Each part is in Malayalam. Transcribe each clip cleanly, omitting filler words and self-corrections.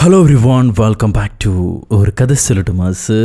Hello everyone, welcome back to ഒരു കഥ സിലിട്ടുമാസ്.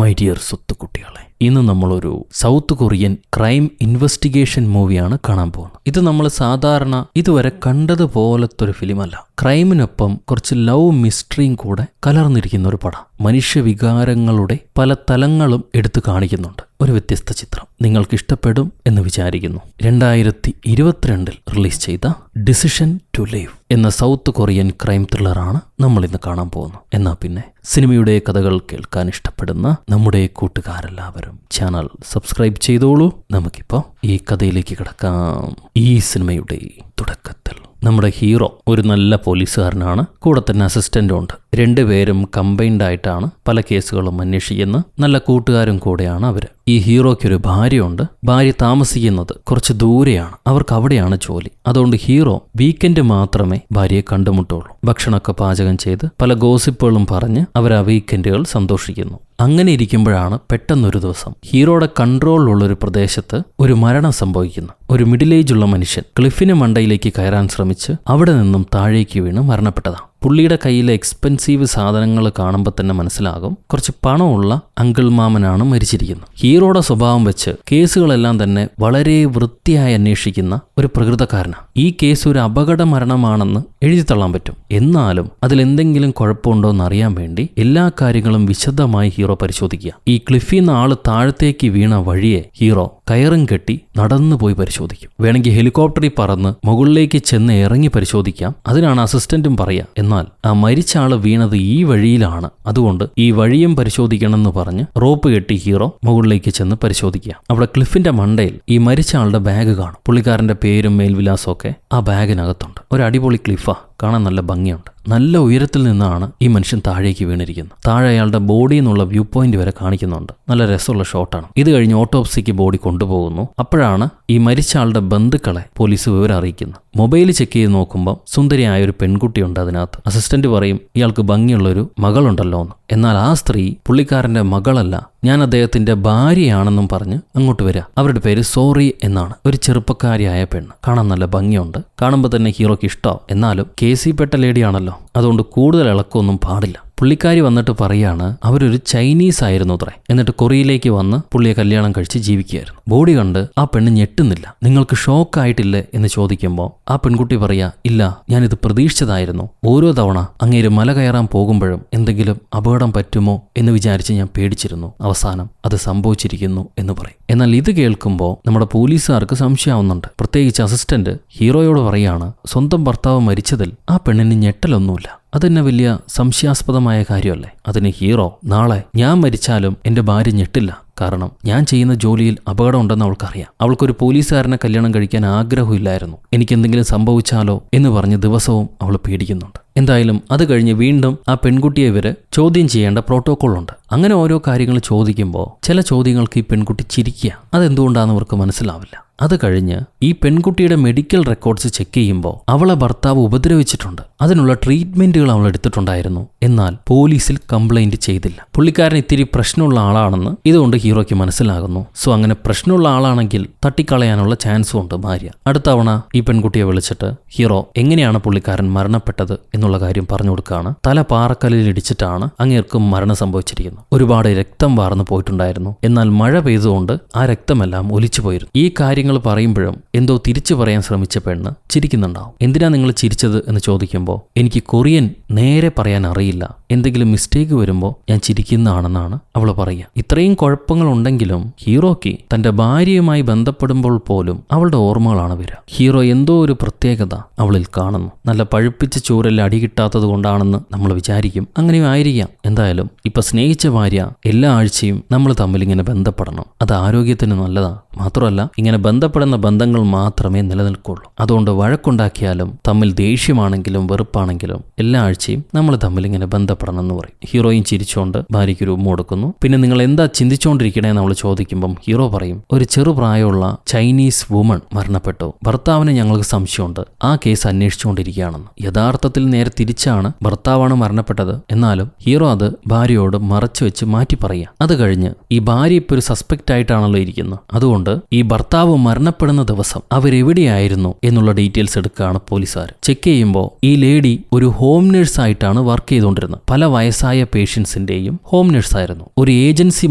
മൈ ഡിയർ സ്വത്തുകുട്ടികളെ, ഇന്ന് നമ്മളൊരു സൗത്ത് കൊറിയൻ ക്രൈം ഇൻവെസ്റ്റിഗേഷൻ മൂവിയാണ് കാണാൻ പോകുന്നത്. ഇത് നമ്മൾ സാധാരണ ഇതുവരെ കണ്ടതുപോലത്തൊരു ഫിലിമല്ല. ക്രൈമിനൊപ്പം കുറച്ച് ലവ് മിസ്റ്ററിയും കൂടെ കലർന്നിരിക്കുന്ന ഒരു പടം. മനുഷ്യവികാരങ്ങളുടെ പല തലങ്ങളും എടുത്തു കാണിക്കുന്നുണ്ട്. ഒരു വ്യത്യസ്ത ചിത്രം നിങ്ങൾക്ക് ഇഷ്ടപ്പെടും എന്ന് വിചാരിക്കുന്നു. 2022 റിലീസ് ചെയ്ത ഡിസിഷൻ ടു ലീവ് എന്ന സൗത്ത് കൊറിയൻ ക്രൈം ത്രില്ലറാണ് നമ്മൾ ഇന്ന് കാണാൻ പോകുന്നത്. എന്നാ പിന്നെ സിനിമയുടെ കഥകൾ കേൾക്കാൻ ഇഷ്ടപ്പെടുന്ന നമ്മുടെ കൂട്ടുകാരെല്ലാവരും ചാനൽ സബ്സ്ക്രൈബ് ചെയ്തോളൂ. നമുക്കിപ്പോ ഈ കഥയിലേക്ക് കിടക്കാം. ഈ സിനിമയുടെ തുടക്കത്തിൽ നമ്മുടെ ഹീറോ ഒരു നല്ല പോലീസുകാരനാണ്. കൂടെ തന്നെ അസിസ്റ്റന്റും ഉണ്ട്. രണ്ടുപേരും കമ്പൈൻഡ് ആയിട്ടാണ് പല കേസുകളും അന്വേഷിക്കുന്നത്. നല്ല കൂട്ടുകാരും കൂടെയാണ് അവര്. ഈ ഹീറോയ്ക്കൊരു ഭാര്യയുണ്ട്. ഭാര്യ താമസിക്കുന്നത് കുറച്ച് ദൂരെയാണ്. അവർക്ക് അവിടെയാണ് ജോലി. അതുകൊണ്ട് ഹീറോ വീക്കെൻഡ് മാത്രമേ ഭാര്യയെ കണ്ടുമുട്ടുള്ളൂ. ഭക്ഷണമൊക്കെ പാചകം ചെയ്ത് പല ഗോസിപ്പുകളും പറഞ്ഞ് അവർ ആ വീക്കെൻഡുകൾ സന്തോഷിക്കുന്നു. അങ്ങനെ ഇരിക്കുമ്പോഴാണ് പെട്ടെന്നൊരു ദിവസം ഹീറോയുടെ കൺട്രോളിലുള്ളൊരു പ്രദേശത്ത് ഒരു മരണം സംഭവിക്കുന്നു. ഒരു മിഡിൽ ഏജ് ഉള്ള മനുഷ്യൻ ക്ലിഫിന് മണ്ടയിലേക്ക് കയറാൻ ശ്രമിച്ച് അവിടെ നിന്നും താഴേക്ക് വീണ് മരണപ്പെട്ടതാണ്. പുള്ളിയുടെ കയ്യിലെ എക്സ്പെൻസീവ് സാധനങ്ങൾ കാണുമ്പോൾ തന്നെ മനസ്സിലാകും കുറച്ച് പണമുള്ള അങ്കിൾ മാമനാണ് മരിച്ചിരിക്കുന്നത്. ഹീറോയുടെ സ്വഭാവം വെച്ച് കേസുകളെല്ലാം തന്നെ വളരെ വൃത്തിയായി അന്വേഷിക്കുന്ന ഒരു പ്രകൃതക്കാരനാണ്. ഈ കേസ് ഒരു അപകട മരണമാണെന്ന് എഴുതി തള്ളാൻ പറ്റും. എന്നാലും അതിലെന്തെങ്കിലും കുഴപ്പമുണ്ടോ എന്നറിയാൻ വേണ്ടി എല്ലാ കാര്യങ്ങളും വിശദമായി ഹീറോ പരിശോധിക്കുക. ഈ ക്ലിഫിന്ന് ആള് താഴത്തേക്ക് വീണ വഴിയെ ഹീറോ കയറും കെട്ടി നടന്നു പോയി പരിശോധിക്കും. വേണമെങ്കിൽ ഹെലികോപ്റ്ററിൽ പറന്ന് മുകളിലേക്ക് ചെന്ന് ഇറങ്ങി പരിശോധിക്കാം. അതിനാണ് അസിസ്റ്റന്റും പറയുക. എന്നാൽ ആ മരിച്ച ആള് വീണത് ഈ വഴിയിലാണ്, അതുകൊണ്ട് ഈ വഴിയും പരിശോധിക്കണമെന്ന് പറഞ്ഞ് റോപ്പ് കെട്ടി ഹീറോ മുകളിലേക്ക് ചെന്ന് പരിശോധിക്കുക. അവിടെ ക്ലിഫിന്റെ മണ്ടയിൽ ഈ മരിച്ച ആളുടെ ബാഗ് കാണും. പുള്ളിക്കാരന്റെ പേരും മേൽവിലാസവും ഒക്കെ ആ ബാഗിനകത്തുണ്ട്. ഒരു അടിപൊളി ക്ലിഫാ, കാണാൻ നല്ല ഭംഗിയുണ്ട്. നല്ല ഉയരത്തിൽ നിന്നാണ് ഈ മനുഷ്യൻ താഴേക്ക് വീണിരിക്കുന്നത്. താഴെ അയാളുടെ ബോഡി എന്നുള്ള വ്യൂ പോയിന്റ് വരെ കാണിക്കുന്നുണ്ട്. നല്ല രസമുള്ള ഷോട്ടാണ്. ഇത് കഴിഞ്ഞ് ഓട്ടോപ്സിക്ക് ബോഡി കൊണ്ടുപോകുന്നു. അപ്പോഴാണ് ഈ മരിച്ച ആളുടെ ബന്ധുക്കളെ പോലീസ് വിവരം അറിയിക്കുന്നത്. മൊബൈൽ ചെക്ക് ചെയ്ത് നോക്കുമ്പോൾ സുന്ദരിയായ ഒരു പെൺകുട്ടിയുണ്ട് അതിനകത്ത്. അസിസ്റ്റന്റ് പറയും ഇയാൾക്ക് ഭംഗിയുള്ളൊരു മകളുണ്ടല്ലോ എന്ന്. എന്നാൽ ആ സ്ത്രീ പുള്ളിക്കാരന്റെ മകളല്ല, ഞാൻ അദ്ദേഹത്തിന്റെ ഭാര്യയാണെന്നും പറഞ്ഞ് അങ്ങോട്ട് വരിക. അവരുടെ പേര് സോറി എന്നാണ്. ഒരു ചെറുപ്പക്കാരിയായ പെണ്ണ്. കാണാൻ നല്ല ഭംഗിയുണ്ട്. കാണുമ്പോൾ തന്നെ ഹീറോയ്ക്ക് ഇഷ്ടമാവും. എന്നാലും കേസിൽ പെട്ട ലേഡിയാണല്ലോ, അതുകൊണ്ട് കൂടുതൽ ഇളക്കമൊന്നും പാടില്ല. പുള്ളിക്കാരി വന്നിട്ട് പറയാണ് അവരൊരു ചൈനീസ് ആയിരുന്നു അത്രേ. എന്നിട്ട് കൊറിയയിലേക്ക് വന്ന് പുള്ളിയെ കല്യാണം കഴിച്ച് ജീവിക്കുകയായിരുന്നു. ബോഡി കണ്ട് ആ പെണ്ണ് ഞെട്ടുന്നില്ല. നിങ്ങൾക്ക് ഷോക്ക് ആയിട്ടില്ലേ എന്ന് ചോദിക്കുമ്പോൾ ആ പെൺകുട്ടി പറയാ, ഇല്ല, ഞാനിത് പ്രതീക്ഷിച്ചതായിരുന്നു. ഓരോ തവണ അങ്ങേര് മല കയറാൻ പോകുമ്പോഴും എന്തെങ്കിലും അപകടം പറ്റുമോ എന്ന് വിചാരിച്ച് ഞാൻ പേടിച്ചിരുന്നു. അവസാനം അത് സംഭവിച്ചിരിക്കുന്നു എന്ന് പറയും. എന്നാൽ ഇത് കേൾക്കുമ്പോൾ നമ്മുടെ പോലീസുകാർക്ക് സംശയമാവുന്നുണ്ട്. പ്രത്യേകിച്ച് അസിസ്റ്റന്റ് ഹീറോയോട് പറയാണ് സ്വന്തം ഭർത്താവ് മരിച്ചതിൽ ആ പെണ്ണിന് ഞെട്ടലൊന്നുമില്ല. അതെന്നെ വലിയ സംശയാസ്പദമായ കാര്യമല്ലേ? അതിന് ഹീറോ, നാളെ ഞാൻ മരിച്ചാലും എൻ്റെ ഭാര്യ ഞെട്ടില്ല. കാരണം ഞാൻ ചെയ്യുന്ന ജോലിയിൽ അപകടം ഉണ്ടെന്ന് അവൾക്കറിയാം. അവൾക്കൊരു പോലീസുകാരനെ കല്യാണം കഴിക്കാൻ ആഗ്രഹമില്ലായിരുന്നു. എനിക്കെന്തെങ്കിലും സംഭവിച്ചാലോ എന്ന് പറഞ്ഞ് ദിവസവും അവൾ പേടിക്കുന്നുണ്ട്. എന്തായാലും അത് കഴിഞ്ഞ് വീണ്ടും ആ പെൺകുട്ടിയെ ഇവര് ചോദ്യം ചെയ്യേണ്ട പ്രോട്ടോകോൾ ഉണ്ട്. അങ്ങനെ ഓരോ കാര്യങ്ങൾ ചോദിക്കുമ്പോൾ ചില ചോദ്യങ്ങൾക്ക് ഈ പെൺകുട്ടി ചിരിക്കുക. അതെന്തുകൊണ്ടാണെന്ന് അവർക്ക് മനസ്സിലാവില്ല. അത് കഴിഞ്ഞ് ഈ പെൺകുട്ടിയുടെ മെഡിക്കൽ റെക്കോർഡ്സ് ചെക്ക് ചെയ്യുമ്പോൾ അവളെ ഭർത്താവ് ഉപദ്രവിച്ചിട്ടുണ്ട്. അതിനുള്ള ട്രീറ്റ്മെന്റുകൾ അവൾ എടുത്തിട്ടുണ്ടായിരുന്നു. എന്നാൽ പോലീസിൽ കംപ്ലൈന്റ് ചെയ്തില്ല. പുള്ളിക്കാരൻ ഇത്തിരി പ്രശ്നമുള്ള ആളാണെന്ന് ഇതുകൊണ്ട് ഹീറോയ്ക്ക് മനസ്സിലാകുന്നു. സോ അങ്ങനെ പ്രശ്നമുള്ള ആളാണെങ്കിൽ തട്ടിക്കളയാനുള്ള ചാൻസും ഉണ്ട് ഭാര്യ. അടുത്ത തവണ ഈ പെൺകുട്ടിയെ വിളിച്ചിട്ട് ഹീറോ എങ്ങനെയാണ് പുള്ളിക്കാരൻ മരണപ്പെട്ടത് എന്നുള്ള കാര്യം പറഞ്ഞു കൊടുക്കുകയാണ്. തല പാറക്കല്ലിൽ ഇടിച്ചിട്ടാണ് അങ്ങേർക്കും മരണം സംഭവിച്ചിരിക്കുന്നത്. ഒരുപാട് രക്തം വാർന്നു പോയിട്ടുണ്ടായിരുന്നു. എന്നാൽ മഴ പെയ്തുകൊണ്ട് ആ രക്തമെല്ലാം ഒലിച്ചു പോയിരുന്നു. ഈ കാര്യങ്ങൾ പറയുമ്പോഴും എന്തോ തിരിച്ചു പറയാൻ ശ്രമിച്ച പെണ്ണ് ചിരിക്കുന്നുണ്ടാവും. എന്തിനാ നിങ്ങൾ ചിരിച്ചത് എന്ന് ചോദിക്കുമ്പോൾ എനിക്ക് കൊറിയൻ നേരെ പറയാൻ അറിയില്ല, എന്തെങ്കിലും മിസ്റ്റേക്ക് വരുമ്പോൾ ഞാൻ ചിരിക്കുന്നതാണെന്നാണ് അവൾ പറയുക. ഇത്രയും കുഴപ്പങ്ങളുണ്ടെങ്കിലും ഹീറോയ്ക്ക് തന്റെ ഭാര്യയുമായി ബന്ധപ്പെടുമ്പോൾ പോലും അവളുടെ ഓർമ്മകളാണ് വരിക. ഹീറോ എന്തോ ഒരു പ്രത്യേകത അവളിൽ കാണുന്നു. നല്ല പഴുപ്പിച്ച ചോരൽ അടി കിട്ടാത്തത് കൊണ്ടാണെന്ന് നമ്മൾ വിചാരിക്കും. അങ്ങനെയും ആയിരിക്കാം. എന്തായാലും ഇപ്പൊ സ്നേഹിച്ച ഭാര്യ എല്ലാ ആഴ്ചയും നമ്മൾ തമ്മിൽ ഇങ്ങനെ ബന്ധപ്പെടണം. അത് ആരോഗ്യത്തിന് നല്ലതാ. മാത്രമല്ല ഇങ്ങനെ ബന്ധപ്പെടുന്ന ബന്ധങ്ങൾ മാത്രമേ നിലനിൽക്കുള്ളൂ. അതുകൊണ്ട് വഴക്കുണ്ടാക്കിയാലും തമ്മിൽ ദേഷ്യമാണെങ്കിലും വെറുപ്പാണെങ്കിലും എല്ലാ ആഴ്ചയും നമ്മൾ തമ്മിൽ ഇങ്ങനെ ബന്ധപ്പെടണം എന്ന് പറയും. ഹീറോയും ചിരിച്ചുകൊണ്ട് ഭാര്യയ്ക്ക് ഒരു ഉമ്മ കൊടുക്കുന്നു. പിന്നെ നിങ്ങൾ എന്താ ചിന്തിച്ചുകൊണ്ടിരിക്കണേന്ന് നമ്മൾ ചോദിക്കുമ്പം ഹീറോ പറയും ഒരു ചെറുപ്രായമുള്ള ചൈനീസ് വുമൺ മരണപ്പെട്ടു. ഭർത്താവിന് ഞങ്ങൾക്ക് സംശയമുണ്ട്. ആ കേസ് അന്വേഷിച്ചുകൊണ്ടിരിക്കുകയാണെന്ന്. യഥാർത്ഥത്തിൽ നേരെ തിരിച്ചാണ്. ഭർത്താവാണ് മരണപ്പെട്ടത്. എന്നാലും ഹീറോ അത് ഭാര്യയോട് മറച്ചു വെച്ച് മാറ്റി പറയുക. അത് കഴിഞ്ഞ് ഈ ഭാര്യ ഇപ്പൊ ഒരു സസ്പെക്റ്റ് ആയിട്ടാണല്ലോ ഇരിക്കുന്നത്. അതുകൊണ്ട് ഈ ഭർത്താവ് മരണപ്പെടുന്ന ദിവസം അവരെവിടെയായിരുന്നു എന്നുള്ള ഡീറ്റെയിൽസ് എടുക്കുകയാണ് പോലീസുകാർ. ചെക്ക് ചെയ്യുമ്പോൾ ഈ ലേഡി ഒരു ഹോം നഴ്സ് ആയിട്ടാണ് വർക്ക് ചെയ്തുകൊണ്ടിരുന്നത്. പല വയസ്സായ പേഷ്യൻസിന്റെയും ഹോം നഴ്സ് ആയിരുന്നു. ഒരു ഏജൻസി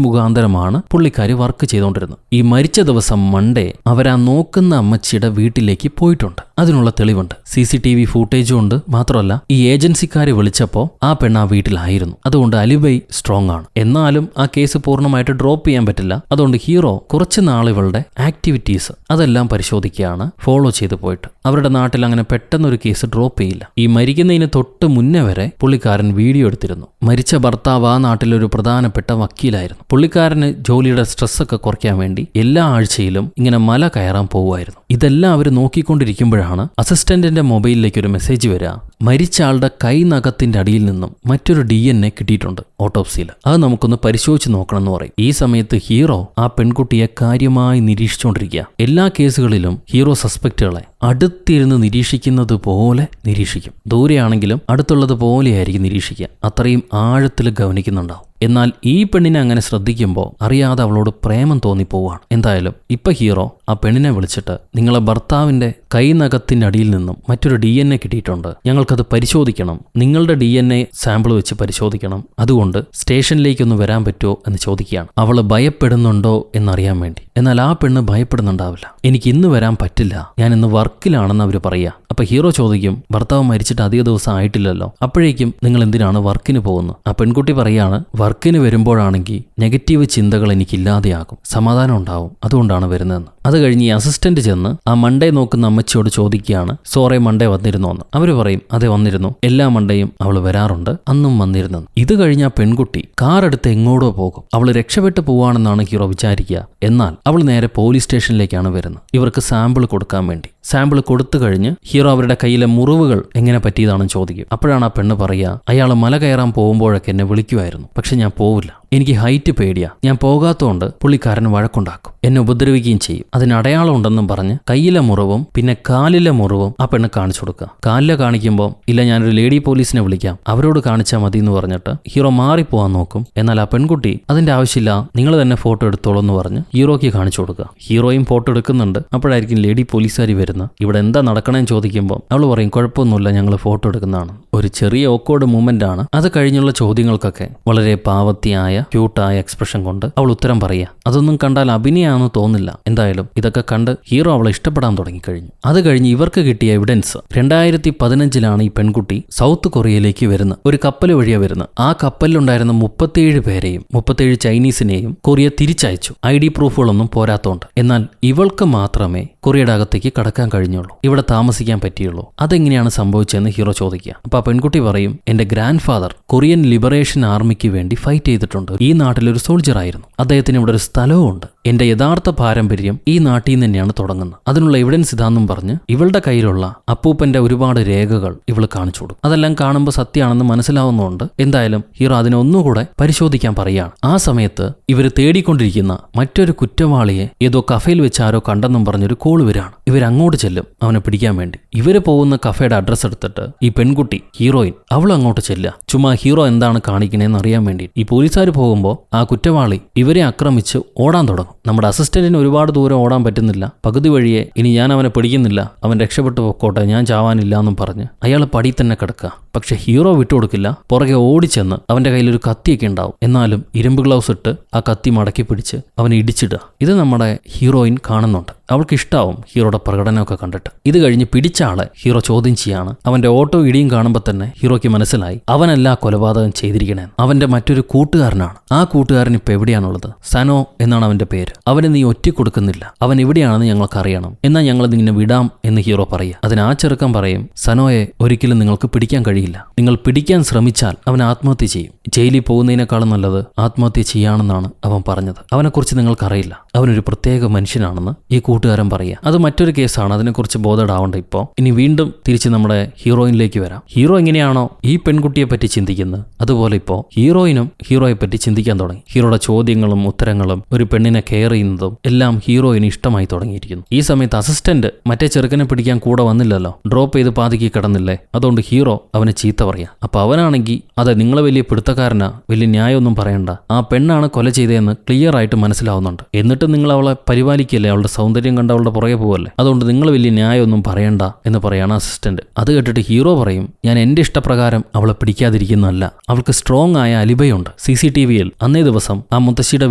മുഖാന്തരമാണ് പുള്ളിക്കാരി വർക്ക് ചെയ്തുകൊണ്ടിരുന്നത്. ഈ മരിച്ച ദിവസം മൺഡേ അവരാ നോക്കുന്ന അമ്മച്ചിയുടെ വീട്ടിലേക്ക് പോയിട്ടുണ്ട്. അതിനുള്ള തെളിവുണ്ട്. CCTV ഫൂട്ടേജും ഉണ്ട്. മാത്രമല്ല ഈ ഏജൻസിക്കാരെ വിളിച്ചപ്പോൾ ആ പെണ്ണ് ആ വീട്ടിലായിരുന്നു. അതുകൊണ്ട് അലിബൈ സ്ട്രോങ് ആണ്. എന്നാലും ആ കേസ് പൂർണ്ണമായിട്ട് ഡ്രോപ്പ് ചെയ്യാൻ പറ്റില്ല. അതുകൊണ്ട് ഹീറോ കുറച്ച് നാളുകളുടെ ആക്ടിവിറ്റീസ് അതെല്ലാം പരിശോധിക്കുകയാണ്, ഫോളോ ചെയ്തു പോയിട്ട്. അവരുടെ നാട്ടിൽ അങ്ങനെ പെട്ടെന്നൊരു കേസ് ഡ്രോപ്പ് ചെയ്യില്ല. ഈ മരിക്കുന്നതിന് തൊട്ട് മുന്നേ വരെ പുള്ളിക്കാരൻ വീഡിയോ എടുത്തിരുന്നു. മരിച്ച ഭർത്താവ് ആ നാട്ടിലൊരു പ്രധാനപ്പെട്ട വക്കീലായിരുന്നു. പുള്ളിക്കാരന് ജോലിയുടെ സ്ട്രെസ്സൊക്കെ കുറയ്ക്കാൻ വേണ്ടി എല്ലാ ആഴ്ചയിലും ഇങ്ങനെ മല കയറാൻ പോവുമായിരുന്നു. ഇതെല്ലാം അവർ നോക്കിക്കൊണ്ടിരിക്കുമ്പോഴാണ് അസിസ്റ്റന്റിന്റെ മൊബൈലിലേക്ക് ഒരു മെസ്സേജ് വരിക. മരിച്ച ആളുടെ കൈ നഖത്തിന്റെ അടിയിൽ നിന്നും മറ്റൊരു DNA കിട്ടിയിട്ടുണ്ട് ഓട്ടോപ്സിയിൽ. അത് നമുക്കൊന്ന് പരിശോധിച്ച് നോക്കണം എന്ന് പറയും. ഈ സമയത്ത് ഹീറോ ആ പെൺകുട്ടിയെ കാര്യമായി നിരീക്ഷിച്ചുകൊണ്ടിരിക്കുക. എല്ലാ കേസുകളിലും ഹീറോ സസ്പെക്റ്റുകളെ അടുത്തിരുന്ന് നിരീക്ഷിക്കുന്നത് പോലെ നിരീക്ഷിക്കും. ദൂരെയാണെങ്കിലും അടുത്തുള്ളത് പോലെയായിരിക്കും നിരീക്ഷിക്കുക. അത്രയും ആഴത്തിൽ ഗവനിക്കുന്നുണ്ടാവും. എന്നാൽ ഈ പെണ്ണിനെ അങ്ങനെ ശ്രദ്ധിക്കുമ്പോൾ അറിയാതെ അവളോട് പ്രേമം തോന്നിപ്പോവാണ്. എന്തായാലും ഇപ്പൊ ഹീറോ ആ പെണ്ണിനെ വിളിച്ചിട്ട് നിങ്ങളെ ഭർത്താവിന്റെ കൈ നഖത്തിന്റെ അടിയിൽ നിന്നും മറ്റൊരു DNA കിട്ടിയിട്ടുണ്ട്, ഞങ്ങൾക്കത് പരിശോധിക്കണം, നിങ്ങളുടെ DNA സാമ്പിൾ വെച്ച് പരിശോധിക്കണം, അതുകൊണ്ട് സ്റ്റേഷനിലേക്കൊന്ന് വരാൻ പറ്റുമോ എന്ന് ചോദിക്കുകയാണ്. അവള് ഭയപ്പെടുന്നുണ്ടോ എന്നറിയാൻ വേണ്ടി. എന്നാൽ ആ പെണ്ണ് ഭയപ്പെടുന്നുണ്ടാവില്ല. എനിക്ക് ഇന്ന് വരാൻ പറ്റില്ല, ഞാൻ ഇന്ന് വർക്കിലാണെന്ന് അവർ പറയുക. അപ്പൊ ഹീറോ ചോദിക്കും, ഭർത്താവ് മരിച്ചിട്ട് അധിക ദിവസം ആയിട്ടില്ലല്ലോ, അപ്പോഴേക്കും നിങ്ങൾ എന്തിനാണ് വർക്കിന് പോകുന്നത്? ആ പെൺകുട്ടി പറയാണ്, വർക്കിന് വരുമ്പോഴാണെങ്കിൽ നെഗറ്റീവ് ചിന്തകൾ എനിക്കില്ലാതെയാകും, സമാധാനം ഉണ്ടാവും, അതുകൊണ്ടാണ് വരുന്നതെന്ന്. അത് കഴിഞ്ഞ് ഈ അസിസ്റ്റന്റ് ചെന്ന് ആ മൺഡേ നോക്കുന്ന അമ്മച്ചിയോട് ചോദിക്കുകയാണ്, സോറി മൺഡേ വന്നിരുന്നോ എന്ന്. അവര് പറയും, അതെ വന്നിരുന്നു, എല്ലാ മൺഡേയും അവൾ വരാറുണ്ട്, അന്നും വന്നിരുന്നു. ഇത് കഴിഞ്ഞ ആ പെൺകുട്ടി കാർ എടുത്ത് എങ്ങോട്ടോ പോകും. അവൾ രക്ഷപ്പെട്ടു പോവാണെന്നാണ് ഹീറോ വിചാരിക്കുക. എന്നാൽ അവൾ നേരെ പോലീസ് സ്റ്റേഷനിലേക്കാണ് വരുന്നത്, ഇവർക്ക് സാമ്പിൾ കൊടുക്കാൻ വേണ്ടി. സാമ്പിൾ കൊടുത്തു കഴിഞ്ഞ് ഹീറോ അവരുടെ കയ്യിലെ മുറിവുകൾ എങ്ങനെ പറ്റിയതാണെന്ന് ചോദിക്കും. അപ്പോഴാണ് ആ പെണ്ണ് പറയുക, അയാൾ മല കയറാൻ പോകുമ്പോഴൊക്കെ എന്നെ വിളിക്കുമായിരുന്നു, പക്ഷെ ഞാൻ പോവില്ല, എനിക്ക് ഹൈറ്റ് പേടിയാ, ഞാൻ പോകാത്തതുകൊണ്ട് പുള്ളിക്കാരൻ വഴക്കുണ്ടാക്കും, എന്നെ ഉപദ്രവിക്കുകയും ചെയ്യും. അതിന് അടയാളം ഉണ്ടെന്നും പറഞ്ഞ് കയ്യിലെ മുറിവും പിന്നെ കാലിലെ മുറിവും ആ പെണ്ണ് കാണിച്ചു കൊടുക്കുക. കാലിലെ കാണിക്കുമ്പോൾ ഇല്ല ഞാനൊരു ലേഡി പോലീസിനെ വിളിക്കാം, അവരോട് കാണിച്ചാൽ മതി എന്ന് പറഞ്ഞിട്ട് ഹീറോ മാറിപ്പോവാൻ നോക്കും. എന്നാൽ ആ പെൺകുട്ടി അതിന്റെ ആവശ്യമില്ല, നിങ്ങൾ തന്നെ ഫോട്ടോ എടുത്തോളൂ എന്ന് പറഞ്ഞ് ഹീറോയ്ക്ക് കാണിച്ചു കൊടുക്കുക. ഹീറോയും ഫോട്ടോ എടുക്കുന്നുണ്ട്. അപ്പോഴായിരിക്കും ലേഡി പോലീസുകാരി വരുന്നത്. ഇവിടെ എന്താ നടക്കണേന്ന് ചോദിക്കുമ്പോൾ അവൾ പറയും, കുഴപ്പമൊന്നുമില്ല, ഞങ്ങൾ ഫോട്ടോ എടുക്കുന്നതാണ്. ഒരു ചെറിയ ഓക്കോർഡ് മൂമെന്റ് ആണ്. അത് കഴിഞ്ഞുള്ള ചോദ്യങ്ങൾക്കൊക്കെ വളരെ പാവത്തിയായ ക്യൂട്ടായ എക്സ്പ്രഷൻ കൊണ്ട് അവൾ ഉത്തരം പറയുക. അതൊന്നും കണ്ടാൽ അഭിനയാണെന്ന് തോന്നില്ല. എന്തായാലും ഇതൊക്കെ കണ്ട് ഹീറോ അവളെ ഇഷ്ടപ്പെടാൻ തുടങ്ങിക്കഴിഞ്ഞു. അത് കഴിഞ്ഞ് ഇവർക്ക് കിട്ടിയ എവിഡൻസ് 2015 ഈ പെൺകുട്ടി സൗത്ത് കൊറിയയിലേക്ക് വരുന്നത്. ഒരു കപ്പൽ വഴിയാണ് വരുന്നത്. ആ കപ്പലിലുണ്ടായിരുന്ന 37 പേരെയും 37 ചൈനീസിനെയും കൊറിയ തിരിച്ചയച്ചു. ID പ്രൂഫുകളൊന്നും പോരാത്തോണ്ട്. എന്നാൽ ഇവൾക്ക് മാത്രമേ കൊറിയയുടെ അകത്തേക്ക് കടക്കാൻ കഴിഞ്ഞുള്ളൂ, ഇവിടെ താമസിക്കാൻ പറ്റിയുള്ളൂ. അതെങ്ങനെയാണ് സംഭവിച്ചതെന്ന് ഹീറോ ചോദിക്കുക. അപ്പൊ ആ പെൺകുട്ടി പറയും, എന്റെ ഗ്രാൻഡ് ഫാദർ കൊറിയൻ ലിബറേഷൻ ആർമിക്ക് വേണ്ടി ഫൈറ്റ് ചെയ്തിട്ടുണ്ട്, ഈ നാട്ടിലൊരു സോൾജർ ആയിരുന്നു, അദ്ദേഹത്തിന് ഇവിടെ ഒരു സ്ഥലവും ഉണ്ട്, എന്റെ യഥാർത്ഥ പാരമ്പര്യം ഈ നാട്ടിൽ നിന്ന് തന്നെയാണ് തുടങ്ങുന്നത്, അതിനുള്ള എവിഡൻസ് ഇതാന്നും പറഞ്ഞ് ഇവളുടെ കയ്യിലുള്ള അപ്പൂപ്പന്റെ ഒരുപാട് രേഖകൾ ഇവൾ കാണിച്ചു കൊടുക്കും. അതെല്ലാം കാണുമ്പോൾ സത്യമാണെന്ന് മനസ്സിലാവുന്നതുകൊണ്ട് എന്തായാലും ഹീറോ അതിനെ ഒന്നുകൂടെ പരിശോധിക്കാൻ പറയുകയാണ്. ആ സമയത്ത് ഇവർ തേടിക്കൊണ്ടിരിക്കുന്ന മറ്റൊരു കുറ്റവാളിയെ ഏതോ കഫയിൽ വെച്ച് ആരോ കണ്ടെന്നും പറഞ്ഞൊരു കോള് വരാണ്. ഇവരങ്ങോട്ട് ചെല്ലും അവനെ പിടിക്കാൻ വേണ്ടി. ഇവര് പോകുന്ന കഫയുടെ അഡ്രസ്സ് എടുത്തിട്ട് ഈ പെൺകുട്ടി ഹീറോയിൻ അവൾ അങ്ങോട്ട് ചെല്ലുക, ചുമ്മാ ഹീറോ എന്താണ് കാണിക്കണേന്ന് അറിയാൻ വേണ്ടി. ഈ പോലീസുകാർ പോകുമ്പോൾ ആ കുറ്റവാളി ഇവരെ ആക്രമിച്ച് ഓടാൻ തുടങ്ങും. നമ്മുടെ അസിസ്റ്റന്റിന് ഒരുപാട് ദൂരം ഓടാൻ പറ്റുന്നില്ല. പകുതി വഴിയെ ഇനി ഞാൻ അവനെ പിടിക്കുന്നില്ല, അവൻ രക്ഷപ്പെട്ടു പൊക്കോട്ടെ, ഞാൻ ചാവാനില്ല എന്നും പറഞ്ഞ് അയാൾ പടി തന്നെ കിടക്കുക. പക്ഷെ ഹീറോ വിട്ടുകൊടുക്കില്ല. പുറകെ ഓടിച്ചെന്ന് അവന്റെ കയ്യിലൊരു കത്തിയൊക്കെ ഉണ്ടാവും. എന്നാലും ഇരുമ്പ് ഗ്ലൗസ് ഇട്ട് ആ കത്തി മടക്കി പിടിച്ച് അവനെ ഇടിച്ചിടുക. ഇത് നമ്മുടെ ഹീറോയിൻ കാണുന്നുണ്ട്. അവൾക്ക് ഇഷ്ടാവും ഹീറോയുടെ പ്രകടനമൊക്കെ കണ്ടിട്ട്. ഇത് കഴിഞ്ഞ് പിടിച്ച ആളെ ഹീറോ ചോദ്യം ചെയ്യാണ്. അവന്റെ ഓട്ടോ ഇടിയും കാണുമ്പോൾ തന്നെ ഹീറോയ്ക്ക് മനസ്സിലായി അവനല്ല കൊലപാതകം ചെയ്തിരിക്കണേന്ന്, അവന്റെ മറ്റൊരു കൂട്ടുകാരനാണ്. ആ കൂട്ടുകാരൻ ഇപ്പൊ എവിടെയാണുള്ളത്? സനോ എന്നാണ് അവന്റെ പേര്. അവന് നീ ഒറ്റ കൊടുക്കുന്നില്ല, അവൻ എവിടെയാണെന്ന് ഞങ്ങൾക്ക് അറിയണം, എന്നാൽ ഞങ്ങൾ നിന്നെ വിടാം എന്ന് ഹീറോ പറയുക. അതിന് ആ ചെറുക്കൻ പറയും, സനോയെ ഒരിക്കലും നിങ്ങൾക്ക് പിടിക്കാൻ കഴിയില്ല, നിങ്ങൾ പിടിക്കാൻ ശ്രമിച്ചാൽ അവൻ ആത്മഹത്യ ചെയ്യും, ജയിലിൽ പോകുന്നതിനേക്കാളും നല്ലത് ആത്മഹത്യ ചെയ്യാണെന്നാണ് അവൻ പറഞ്ഞത്, അവനെക്കുറിച്ച് നിങ്ങൾക്കറിയില്ല, അവനൊരു പ്രത്യേക മനുഷ്യനാണെന്ന് ഈ കൂട്ടുകാരൻ പറയുക. അത് മറ്റൊരു കേസാണ്, അതിനെക്കുറിച്ച് ബോധേഡാവണ്ട. ഇപ്പോൾ ഇനി വീണ്ടും തിരിച്ച് നമ്മുടെ ഹീറോയിനിലേക്ക് വരാം. ഹീറോ എങ്ങനെയാണോ ഈ പെൺകുട്ടിയെ പറ്റി ചിന്തിക്കുന്നത്, അതുപോലെ ഇപ്പോൾ ഹീറോയിനും ഹീറോയെ പറ്റി ചിന്തിക്കാൻ തുടങ്ങി. ഹീറോയുടെ ചോദ്യങ്ങളും ഉത്തരങ്ങളും ഒരു പെണ്ണിനെ കെയർ ചെയ്യുന്നതും എല്ലാം ഹീറോയിന് ഇഷ്ടമായി തുടങ്ങിയിരിക്കുന്നു. ഈ സമയത്ത് അസിസ്റ്റന്റ് മറ്റേ ചെറുക്കനെ പിടിക്കാൻ കൂടെ വന്നില്ലല്ലോ, ഡ്രോപ്പ് ചെയ്ത് പാതിക്ക് കിടന്നില്ലേ, അതുകൊണ്ട് ഹീറോ അവനെ ചീത്ത പറയാം. അപ്പൊ അവനാണെങ്കിൽ അതെ നിങ്ങൾ വലിയ പിടുത്തക്കാരനാ, വലിയ ന്യായമൊന്നും പറയണ്ട, ആ പെണ്ണാണ് കൊല ചെയ്തതെന്ന് ക്ലിയർ ആയിട്ട് മനസ്സിലാവുന്നുണ്ട്, എന്നിട്ട് നിങ്ങൾ അവളെ പരിപാലിക്കല്ലേ, അവളുടെ സൗന്ദര്യം കണ്ട് അവളുടെ പുറകെ പോവല്ലേ, അതുകൊണ്ട് നിങ്ങൾ വലിയ ന്യായമൊന്നും പറയണ്ട എന്ന് പറയാണ് അസിസ്റ്റന്റ്. അത് കേട്ടിട്ട് ഹീറോ പറയും, ഞാൻ എന്റെ ഇഷ്ടപ്രകാരം അവളെ പിടിക്കാതിരിക്കുന്നതല്ല, അവൾക്ക് സ്ട്രോങ് ആയ അലിബയുണ്ട്. CCTVയിൽ അന്നേ ദിവസം ആ മുത്തശ്ശിയുടെ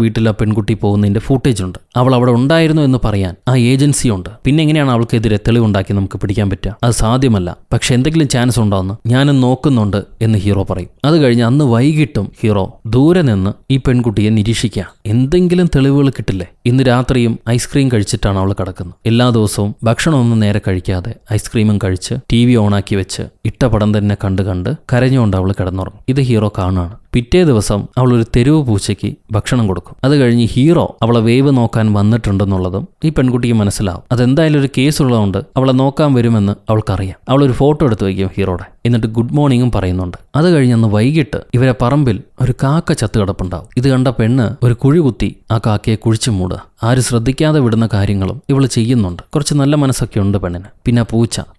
വീട്ടിൽ ആ പെൺകുട്ടി പോകുന്നതിന്റെ ഫൂട്ടേജ് ഉണ്ട്. അവൾ അവിടെ ഉണ്ടായിരുന്നു എന്ന് പറയാൻ ആ ഏജൻസി ഉണ്ട്. പിന്നെ എങ്ങനെയാണ് അവൾക്കെതിരെ തെളിവുണ്ടാക്കി നമുക്ക് പിടിക്കാൻ പറ്റുക? അത് സാധ്യമല്ല. പക്ഷെ എന്തെങ്കിലും ചാൻസ് ഉണ്ടോന്ന് ഞാനും നോക്കുന്നുണ്ട് എന്ന് ഹീറോ പറയും. അത് കഴിഞ്ഞ് അന്ന് വൈകിട്ടും ഹീറോ ദൂരെ നിന്ന് ഈ പെൺകുട്ടിയെ നിരീക്ഷിക്കുക, എന്തെങ്കിലും തെളിവുകൾ കിട്ടില്ലേ. ഇന്ന് രാത്രിയും ഐസ്ക്രീം കഴിച്ചിട്ടാണ് അവൾ കിടക്കുന്നത്. എല്ലാ ദിവസവും ഭക്ഷണമൊന്നും നേരെ കഴിക്കാതെ ഐസ്ക്രീമും കഴിച്ച് TV ഓണാക്കി വെച്ച് ഇട്ട പടം തന്നെ കണ്ട് കരഞ്ഞുകൊണ്ട് അവൾ കിടന്നുറങ്ങും. ഇത് ഹീറോ കാണുകയാണ്. പിറ്റേ ദിവസം അവൾ ഒരു തെരുവ് പൂച്ചയ്ക്ക് ഭക്ഷണം കൊടുക്കും. അത് കഴിഞ്ഞ് ഹീറോ അവളെ വേവ് നോക്കാൻ വന്നിട്ടുണ്ടെന്നുള്ളതും ഈ പെൺകുട്ടിക്ക് മനസ്സിലാവും. അതെന്തായാലും ഒരു കേസ് ഉള്ളതുകൊണ്ട് അവളെ നോക്കാൻ വരുമെന്ന് അവൾക്കറിയാം. അവളൊരു ഫോട്ടോ എടുത്ത് വയ്ക്കും ഹീറോയുടെ, എന്നിട്ട് ഗുഡ് മോർണിംഗും പറയുന്നുണ്ട്. അത് കഴിഞ്ഞന്ന് വൈകിട്ട് ഇവരെ പറമ്പിൽ ഒരു കാക്ക ചത്ത് കിടപ്പുണ്ടാവും. ഇത് കണ്ട പെണ്ണ് ഒരു കുഴി കുത്തി ആ കാക്കയെ കുഴിച്ചു മൂടുക. ആരും ശ്രദ്ധിക്കാതെ വിടുന്ന കാര്യങ്ങളും ഇവള് ചെയ്യുന്നുണ്ട്. കുറച്ച് നല്ല മനസ്സൊക്കെ ഉണ്ട് പെണ്ണിന്. പിന്നെ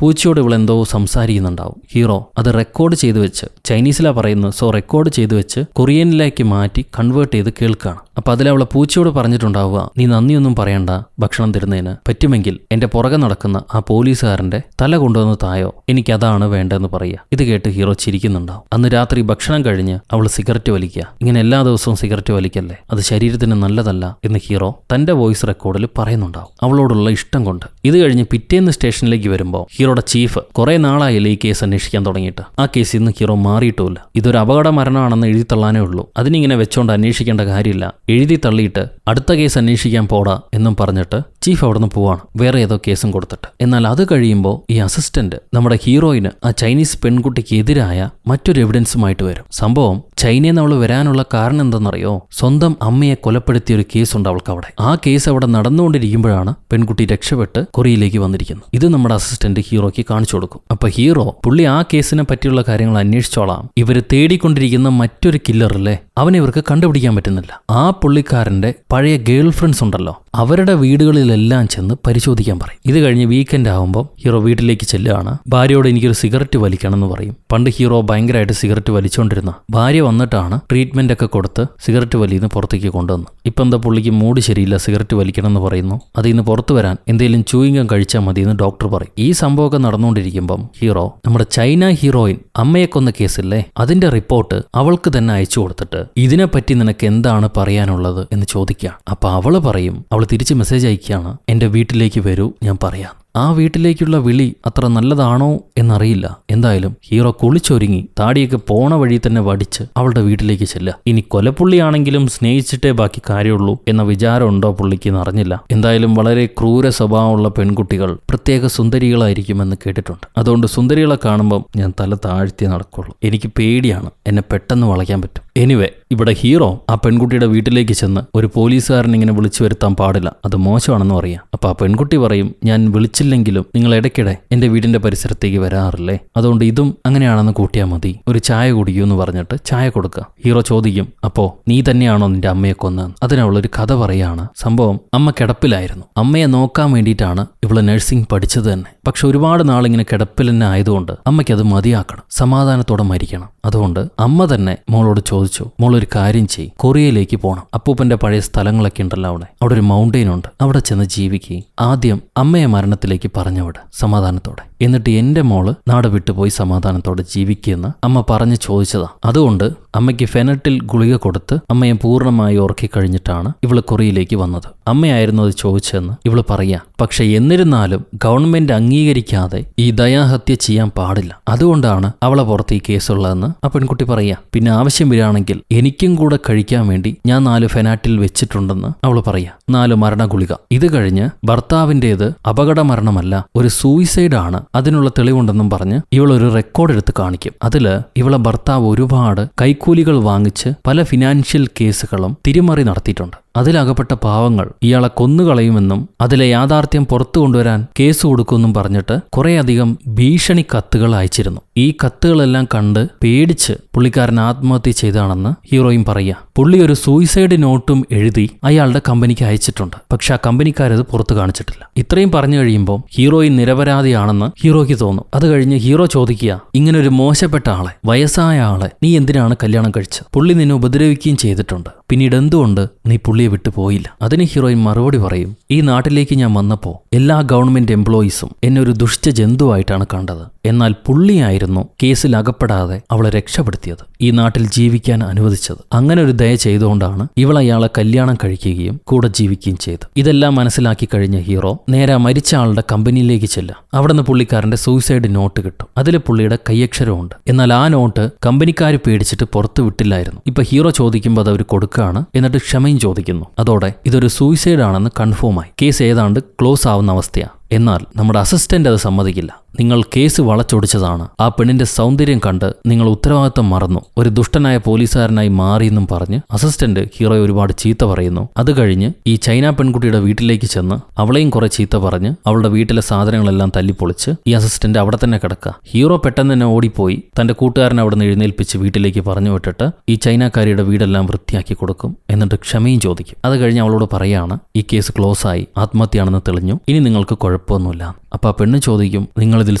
പൂച്ചയോട് ഇവളെന്തോ സംസാരിക്കുന്നുണ്ടാവും. ഹീറോ അത് റെക്കോർഡ് ചെയ്ത് വെച്ച്, ചൈനീസിലാ പറയുന്നത്, സോ റെക്കോർഡ് ചെയ്ത് വെച്ച് കൊറിയനിലേക്ക് മാറ്റി കൺവേർട്ട് ചെയ്ത് കേൾക്കുകയാണ്. അപ്പൊ അതിലവളെ പൂച്ചയോട് പറഞ്ഞിട്ടുണ്ടാവുക, നീ നന്ദിയൊന്നും പറയണ്ട ഭക്ഷണം തരുന്നതിന്, പറ്റുമെങ്കിൽ എന്റെ പുറകെ നടക്കുന്ന ആ പോലീസുകാരന്റെ തല കൊണ്ടുവന്ന് തായോ, എനിക്കതാണ് വേണ്ടതെന്ന് പറയുക. ഇത് കേട്ട് ഹീറോ ചിരിക്കുന്നുണ്ടാവും. അന്ന് രാത്രി ഭക്ഷണം കഴിഞ്ഞ് അവൾ സിഗരറ്റ് വലിക്കുക. ഇങ്ങനെ എല്ലാ ദിവസവും സിഗരറ്റ് വലിക്കല്ലേ, അത് ശരീരത്തിന് നല്ലതല്ല എന്ന് ഹീറോ തന്റെ വോയിസ് റെക്കോർഡിൽ പറയുന്നുണ്ടാവും, അവളോടുള്ള ഇഷ്ടം കൊണ്ട്. ഇത് കഴിഞ്ഞ് പിറ്റേന്ന് സ്റ്റേഷനിലേക്ക് വരുമ്പോൾ ഹീറോയുടെ ചീഫ് കുറെ നാളായില്ലേ ഈ കേസ് അന്വേഷിക്കാൻ തുടങ്ങിയിട്ട്. ആ കേസിൽ നിന്ന് ഹീറോ മാറിയിട്ടുമില്ല. ഇതൊരു അപകട മരണമാണെന്ന് എഴുതി തള്ളാനേ ഉള്ളൂ, അതിനിങ്ങനെ വെച്ചോണ്ട് അന്വേഷിക്കേണ്ട കാര്യമില്ല, എഴുതി തള്ളിയിട്ട് അടുത്ത കേസ് അന്വേഷിക്കാൻ പോടാ എന്നും പറഞ്ഞിട്ട് ചീഫ് അവിടുന്ന് പോവാണ്, വേറെ ഏതോ കേസും കൊടുത്തിട്ട്. എന്നാൽ അത് കഴിയുമ്പോൾ ഈ അസിസ്റ്റന്റ് നമ്മുടെ ഹീറോയിന് ആ ചൈനീസ് പെൺകുട്ടിക്ക് എതിരായ മറ്റൊരു എവിഡൻസുമായിട്ട് വരും. സംഭവം ചൈനയിൽ നിന്ന് അവൾ വരാനുള്ള കാരണം എന്തെന്നറിയോ? സ്വന്തം അമ്മയെ കൊലപ്പെടുത്തിയ ഒരു കേസുണ്ട് അവൾക്ക് അവിടെ. ആ കേസ് അവിടെ നടന്നുകൊണ്ടിരിക്കുമ്പോഴാണ് പെൺകുട്ടി രക്ഷപ്പെട്ട് കൊറിയയിലേക്ക് വന്നിരിക്കുന്നത്. ഇത് നമ്മുടെ അസിസ്റ്റന്റ് ഹീറോയ്ക്ക് കാണിച്ചു കൊടുക്കും. അപ്പൊ ഹീറോ പുള്ളി ആ കേസിനെ പറ്റിയുള്ള കാര്യങ്ങൾ അന്വേഷിച്ചോളാം, ഇവര് തേടിക്കൊണ്ടിരിക്കുന്ന മറ്റൊരു കില്ലറില്ലേ അവനെ ഇവർക്ക് കണ്ടുപിടിക്കാൻ പറ്റുന്നില്ല. ആ പുള്ളിക്കാരന്റെ പഴയ ഗേൾ ഫ്രണ്ട്സ് ഉണ്ടല്ലോ, അവരുടെ വീടുകളിലെല്ലാം ചെന്ന് പരിശോധിക്കാൻ പറയും. ഇത് കഴിഞ്ഞ് വീക്കെൻഡ് ആകുമ്പോൾ ഹീറോ വീട്ടിലേക്ക് ചെല്ലുകയാണ്. ഭാര്യയോട് എനിക്കൊരു സിഗരറ്റ് വലിക്കണം എന്ന് പറയും. പണ്ട് ഹീറോ ഭയങ്കരമായിട്ട് സിഗരറ്റ് വലിച്ചുകൊണ്ടിരുന്ന ഭാര്യ വന്നിട്ടാണ് ട്രീറ്റ്മെന്റ് ഒക്കെ കൊടുത്ത് സിഗരറ്റ് വലിന്ന് പുറത്തേക്ക് കൊണ്ടുവന്നു. ഇപ്പം എന്താ പുള്ളിക്ക് മൂഡ് ശരിയില്ല, സിഗരറ്റ് വലിക്കണം എന്ന് പറയുന്നു. അതിൽ നിന്ന് പുറത്തു വരാൻ എന്തെങ്കിലും ചൂയിങ്കം കഴിച്ചാൽ മതി എന്ന് ഡോക്ടർ പറയും. ഈ സംഭവമൊക്കെ നടന്നുകൊണ്ടിരിക്കുമ്പം ഹീറോ നമ്മുടെ ചൈന ഹീറോയിൻ അമ്മയെ കൊന്ന കേസില്ലേ അതിന്റെ റിപ്പോർട്ട് അവൾക്ക് തന്നെ അയച്ചു കൊടുത്തിട്ട് ഇതിനെപ്പറ്റി നിനക്ക് എന്താണ് പറയാനുള്ളത് എന്ന് ചോദിക്കുക. അപ്പൊ അവള് പറയും, അവൾ തിരിച്ച് മെസ്സേജ് അയക്കുകയാണ്, എന്റെ വീട്ടിലേക്ക് വരൂ ഞാൻ പറയാം. ആ വീട്ടിലേക്കുള്ള വിളി അത്ര നല്ലതാണോ എന്നറിയില്ല. എന്തായാലും ഹീറോ കുളിച്ചൊരുങ്ങി താടിയൊക്കെ പോണ വഴി തന്നെ വടിച്ച് അവളുടെ വീട്ടിലേക്ക് ചെല്ലുക. ഇനി കൊലപ്പുള്ളിയാണെങ്കിലും സ്നേഹിച്ചിട്ടേ ബാക്കി കാര്യമുള്ളൂ എന്ന വിചാരമുണ്ടോ പുള്ളിക്ക് എന്നറിഞ്ഞില്ല. എന്തായാലും വളരെ ക്രൂര സ്വഭാവമുള്ള പെൺകുട്ടികൾ പ്രത്യേക സുന്ദരികളായിരിക്കുമെന്ന് കേട്ടിട്ടുണ്ട്. അതുകൊണ്ട് സുന്ദരികളെ കാണുമ്പം ഞാൻ തല താഴ്ത്തി നടക്കുള്ളൂ. എനിക്ക് പേടിയാണ്, എന്നെ പെട്ടെന്ന് വളയ്ക്കാൻ പറ്റും. എനിവേ ഇവിടെ ഹീറോ ആ പെൺകുട്ടിയുടെ വീട്ടിലേക്ക് ചെന്ന് ഒരു പോലീസുകാരൻ ഇങ്ങനെ വിളിച്ചു വരുത്താൻ പാടില്ല, അത് മോശമാണെന്ന് പറയാം. അപ്പൊ ആ പെൺകുട്ടി പറയും, ഞാൻ വിളിച്ചില്ലെങ്കിലും നിങ്ങൾ ഇടയ്ക്കിടെ എന്റെ വീടിന്റെ പരിസരത്തേക്ക് വരാറില്ലേ, അതുകൊണ്ട് ഇതും അങ്ങനെയാണെന്ന് കൂട്ടിയാൽ മതി, ഒരു ചായ കുടിക്കൂ എന്ന് പറഞ്ഞിട്ട് ചായ കൊടുക്കുക. ഹീറോ ചോദിക്കും, അപ്പോ നീ തന്നെയാണോ നിന്റെ അമ്മയെ കൊന്നതെന്ന്? അതിനവളൊരു കഥ പറയാണ്. സംഭവം അമ്മ കിടപ്പിലായിരുന്നു, അമ്മയെ നോക്കാൻ വേണ്ടിയിട്ടാണ് ഇവള് നഴ്സിംഗ് പഠിച്ചത് തന്നെ. പക്ഷെ ഒരുപാട് നാളിങ്ങനെ കിടപ്പിൽ തന്നെ ആയതുകൊണ്ട് അമ്മയ്ക്ക് അത് മതിയാക്കണം, സമാധാനത്തോടെ മരിക്കണം. അതുകൊണ്ട് അമ്മ തന്നെ മോളോട് ചോദിച്ചു, മോളൊരു കാര്യം ചെയ്യും, കൊറിയയിലേക്ക് പോകണം, അപ്പൂപ്പന്റെ പഴയ സ്ഥലങ്ങളൊക്കെ ഉണ്ടല്ലോ അവിടെ ഒരു മൗണ്ടെയിൻ ഉണ്ട്, അവിടെ ചെന്ന് ജീവിക്കുകയും ആദ്യം അമ്മയെ മരണത്തിലേക്ക് പറഞ്ഞുവിട് സമാധാനത്തോടെ, എന്നിട്ട് എന്റെ മോള് നാട് വിട്ടുപോയി സമാധാനത്തോടെ ജീവിക്കുമെന്ന് അമ്മ പറഞ്ഞു ചോദിച്ചതാ. അതുകൊണ്ട് അമ്മയ്ക്ക് ഫെനറ്റിൽ ഗുളിക കൊടുത്ത് അമ്മയെ പൂർണ്ണമായി ഉറക്കിക്കഴിഞ്ഞിട്ടാണ് ഇവള് കൊറിയയിലേക്ക് വന്നത്. അമ്മയായിരുന്നു അത് ചോദിച്ചതെന്ന് ഇവള് പറയാ. പക്ഷെ എന്നിരുന്നാലും ഗവൺമെന്റ് അംഗീകരിക്കാതെ ഈ ദയാഹത്യ ചെയ്യാൻ പാടില്ല, അതുകൊണ്ടാണ് അവളെ പുറത്ത് ഈ കേസുള്ളതെന്ന് ആ പെൺകുട്ടി പറയാ. പിന്നെ ആവശ്യം വരികയാണെങ്കിൽ എനിക്കും കൂടെ കഴിക്കാൻ വേണ്ടി ഞാൻ 4 ഫെനാറ്റിൽ വെച്ചിട്ടുണ്ടെന്ന് അവള് പറയാ. 4 മരണ ഗുളിക. ഇത് കഴിഞ്ഞ് ഭർത്താവിൻ്റെത് അപകട മരണമല്ല, ഒരു സൂയിസൈഡ് ആണ്, അതിനുള്ള തെളിവുണ്ടെന്നും പറഞ്ഞ് ഇവളൊരു റെക്കോർഡ് എടുത്ത് കാണിക്കും. അതില് ഇവളെ ഭർത്താവ് ഒരുപാട് കൈക്കൂലികൾ വാങ്ങിച്ച് പല ഫിനാൻഷ്യൽ കേസുകളും തിരിമറി നടത്തിയിട്ടുണ്ട്. അതിലകപ്പെട്ട പാവങ്ങൾ ഇയാളെ കൊന്നുകളയുമെന്നും അതിലെ യാഥാർത്ഥ്യം പുറത്തു കൊണ്ടുവരാൻ കേസ് കൊടുക്കുമെന്നും പറഞ്ഞിട്ട് കുറേയധികം ഭീഷണി കത്തുകൾ അയച്ചിരുന്നു. ഈ കത്തുകളെല്ലാം കണ്ട് പേടിച്ച് പുള്ളിക്കാരൻ ആത്മഹത്യ ചെയ്താണെന്ന് ഹീറോയിൻ പറയുക. പുള്ളി ഒരു സൂയിസൈഡ് നോട്ടും എഴുതി അയാളുടെ കമ്പനിക്ക് അയച്ചിട്ടുണ്ട്. പക്ഷെ ആ കമ്പനിക്കാരത് പുറത്തു കാണിച്ചിട്ടില്ല. ഇത്രയും പറഞ്ഞു കഴിയുമ്പോൾ ഹീറോയിൻ നിരപരാധിയാണെന്ന് ഹീറോയ്ക്ക് തോന്നും. അത് കഴിഞ്ഞ് ഹീറോ ചോദിക്കുക, ഇങ്ങനൊരു മോശപ്പെട്ട ആളെ, വയസ്സായ ആളെ നീ എന്തിനാണ് കല്യാണം കഴിച്ചത്? പുള്ളി നിന്നെ ഉപദ്രവിക്കുകയും ചെയ്തിട്ടുണ്ട്. പിന്നീട് എന്തുകൊണ്ട് നീ പുള്ളിയെ വിട്ടു പോയില്ല? അതിന് ഹീറോയിൻ മറുപടി പറയും, ഈ നാട്ടിലേക്ക് ഞാൻ വന്നപ്പോൾ എല്ലാ ഗവൺമെന്റ് എംപ്ലോയീസും എന്നെ ഒരു ദുഷ്ട ജന്തുവായിട്ടാണ് കണ്ടത്. എന്നാൽ പുള്ളിയായിരുന്നു കേസിൽ അകപ്പെടാതെ അവളെ രക്ഷപ്പെടുത്തിയത്, ഈ നാട്ടിൽ ജീവിക്കാൻ അനുവദിച്ചത്. അങ്ങനെ ഒരു ദയ ചെയ്തുകൊണ്ടാണ് ഇവൾ അയാളെ കല്യാണം കഴിക്കുകയും കൂടെ ജീവിക്കുകയും ചെയ്തത്. ഇതെല്ലാം മനസ്സിലാക്കി കഴിഞ്ഞ ഹീറോ നേരെ മരിച്ച ആളുടെ കമ്പനിയിലേക്ക് ചെല്ലുക. അവിടെ നിന്ന് പുള്ളിക്കാരന്റെ സൂയിസൈഡ് നോട്ട് കിട്ടും. അതിൽ പുള്ളിയുടെ കൈയക്ഷരമുണ്ട്. എന്നാൽ ആ നോട്ട് കമ്പനിക്കാർ പേടിച്ചിട്ട് പുറത്തു വിട്ടില്ലായിരുന്നു. ഇപ്പൊ ഹീറോ ചോദിക്കുമ്പോൾ അത് അവർ കൊടുക്കുകയാണ്. എന്നിട്ട് ക്ഷമയും ചോദിക്കുന്നു. അതോടെ ഇതൊരു സൂയിസൈഡ് ആണെന്ന് കൺഫേമായി. കേസ് ഏതാണ്ട് ക്ലോസ് ആവുന്ന അവസ്ഥയാണ്. എന്നാൽ നമ്മുടെ അസിസ്റ്റന്റ് അത് സമ്മതിക്കില്ല. നിങ്ങൾ കേസ് വളച്ചൊടിച്ചതാണ്. ആ പെണ്ണിന്റെ സൗന്ദര്യം കണ്ട് നിങ്ങൾ ഉത്തരവാദിത്തം മറന്നു, ഒരു ദുഷ്ടനായ പോലീസുകാരനായി മാറിയെന്നും പറഞ്ഞ് അസിസ്റ്റന്റ് ഹീറോയെ ഒരുപാട് ചീത്ത പറയുന്നു. അത് കഴിഞ്ഞ് ഈ ചൈന പെൺകുട്ടിയുടെ വീട്ടിലേക്ക് ചെന്ന് അവളെയും കുറെ ചീത്ത പറഞ്ഞ് അവളുടെ വീട്ടിലെ സാധനങ്ങളെല്ലാം തല്ലിപ്പൊളിച്ച് ഈ അസിസ്റ്റന്റ് അവിടെ തന്നെ കിടക്കുക. ഹീറോ പെട്ടെന്ന് തന്നെ ഓടിപ്പോയി തന്റെ കൂട്ടുകാരനെ അവിടെ നിന്ന് എഴുന്നേൽപ്പിച്ച് വീട്ടിലേക്ക് പറഞ്ഞു വിട്ടിട്ട് ഈ ചൈനക്കാരിയുടെ വീടെല്ലാം വൃത്തിയാക്കി കൊടുക്കും. എന്നിട്ട് ക്ഷമയും ചോദിക്കും. അത് കഴിഞ്ഞ് അവളോട് പറയാണ്, ഈ കേസ് ക്ലോസ് ആയി, ആത്മഹത്യയാണെന്ന് തെളിഞ്ഞു, ഇനി നിങ്ങൾക്ക് കുഴപ്പമൊന്നുമില്ല. അപ്പൊ ആ പെണ്ണ് ചോദിക്കും, നിങ്ങളിതിൽ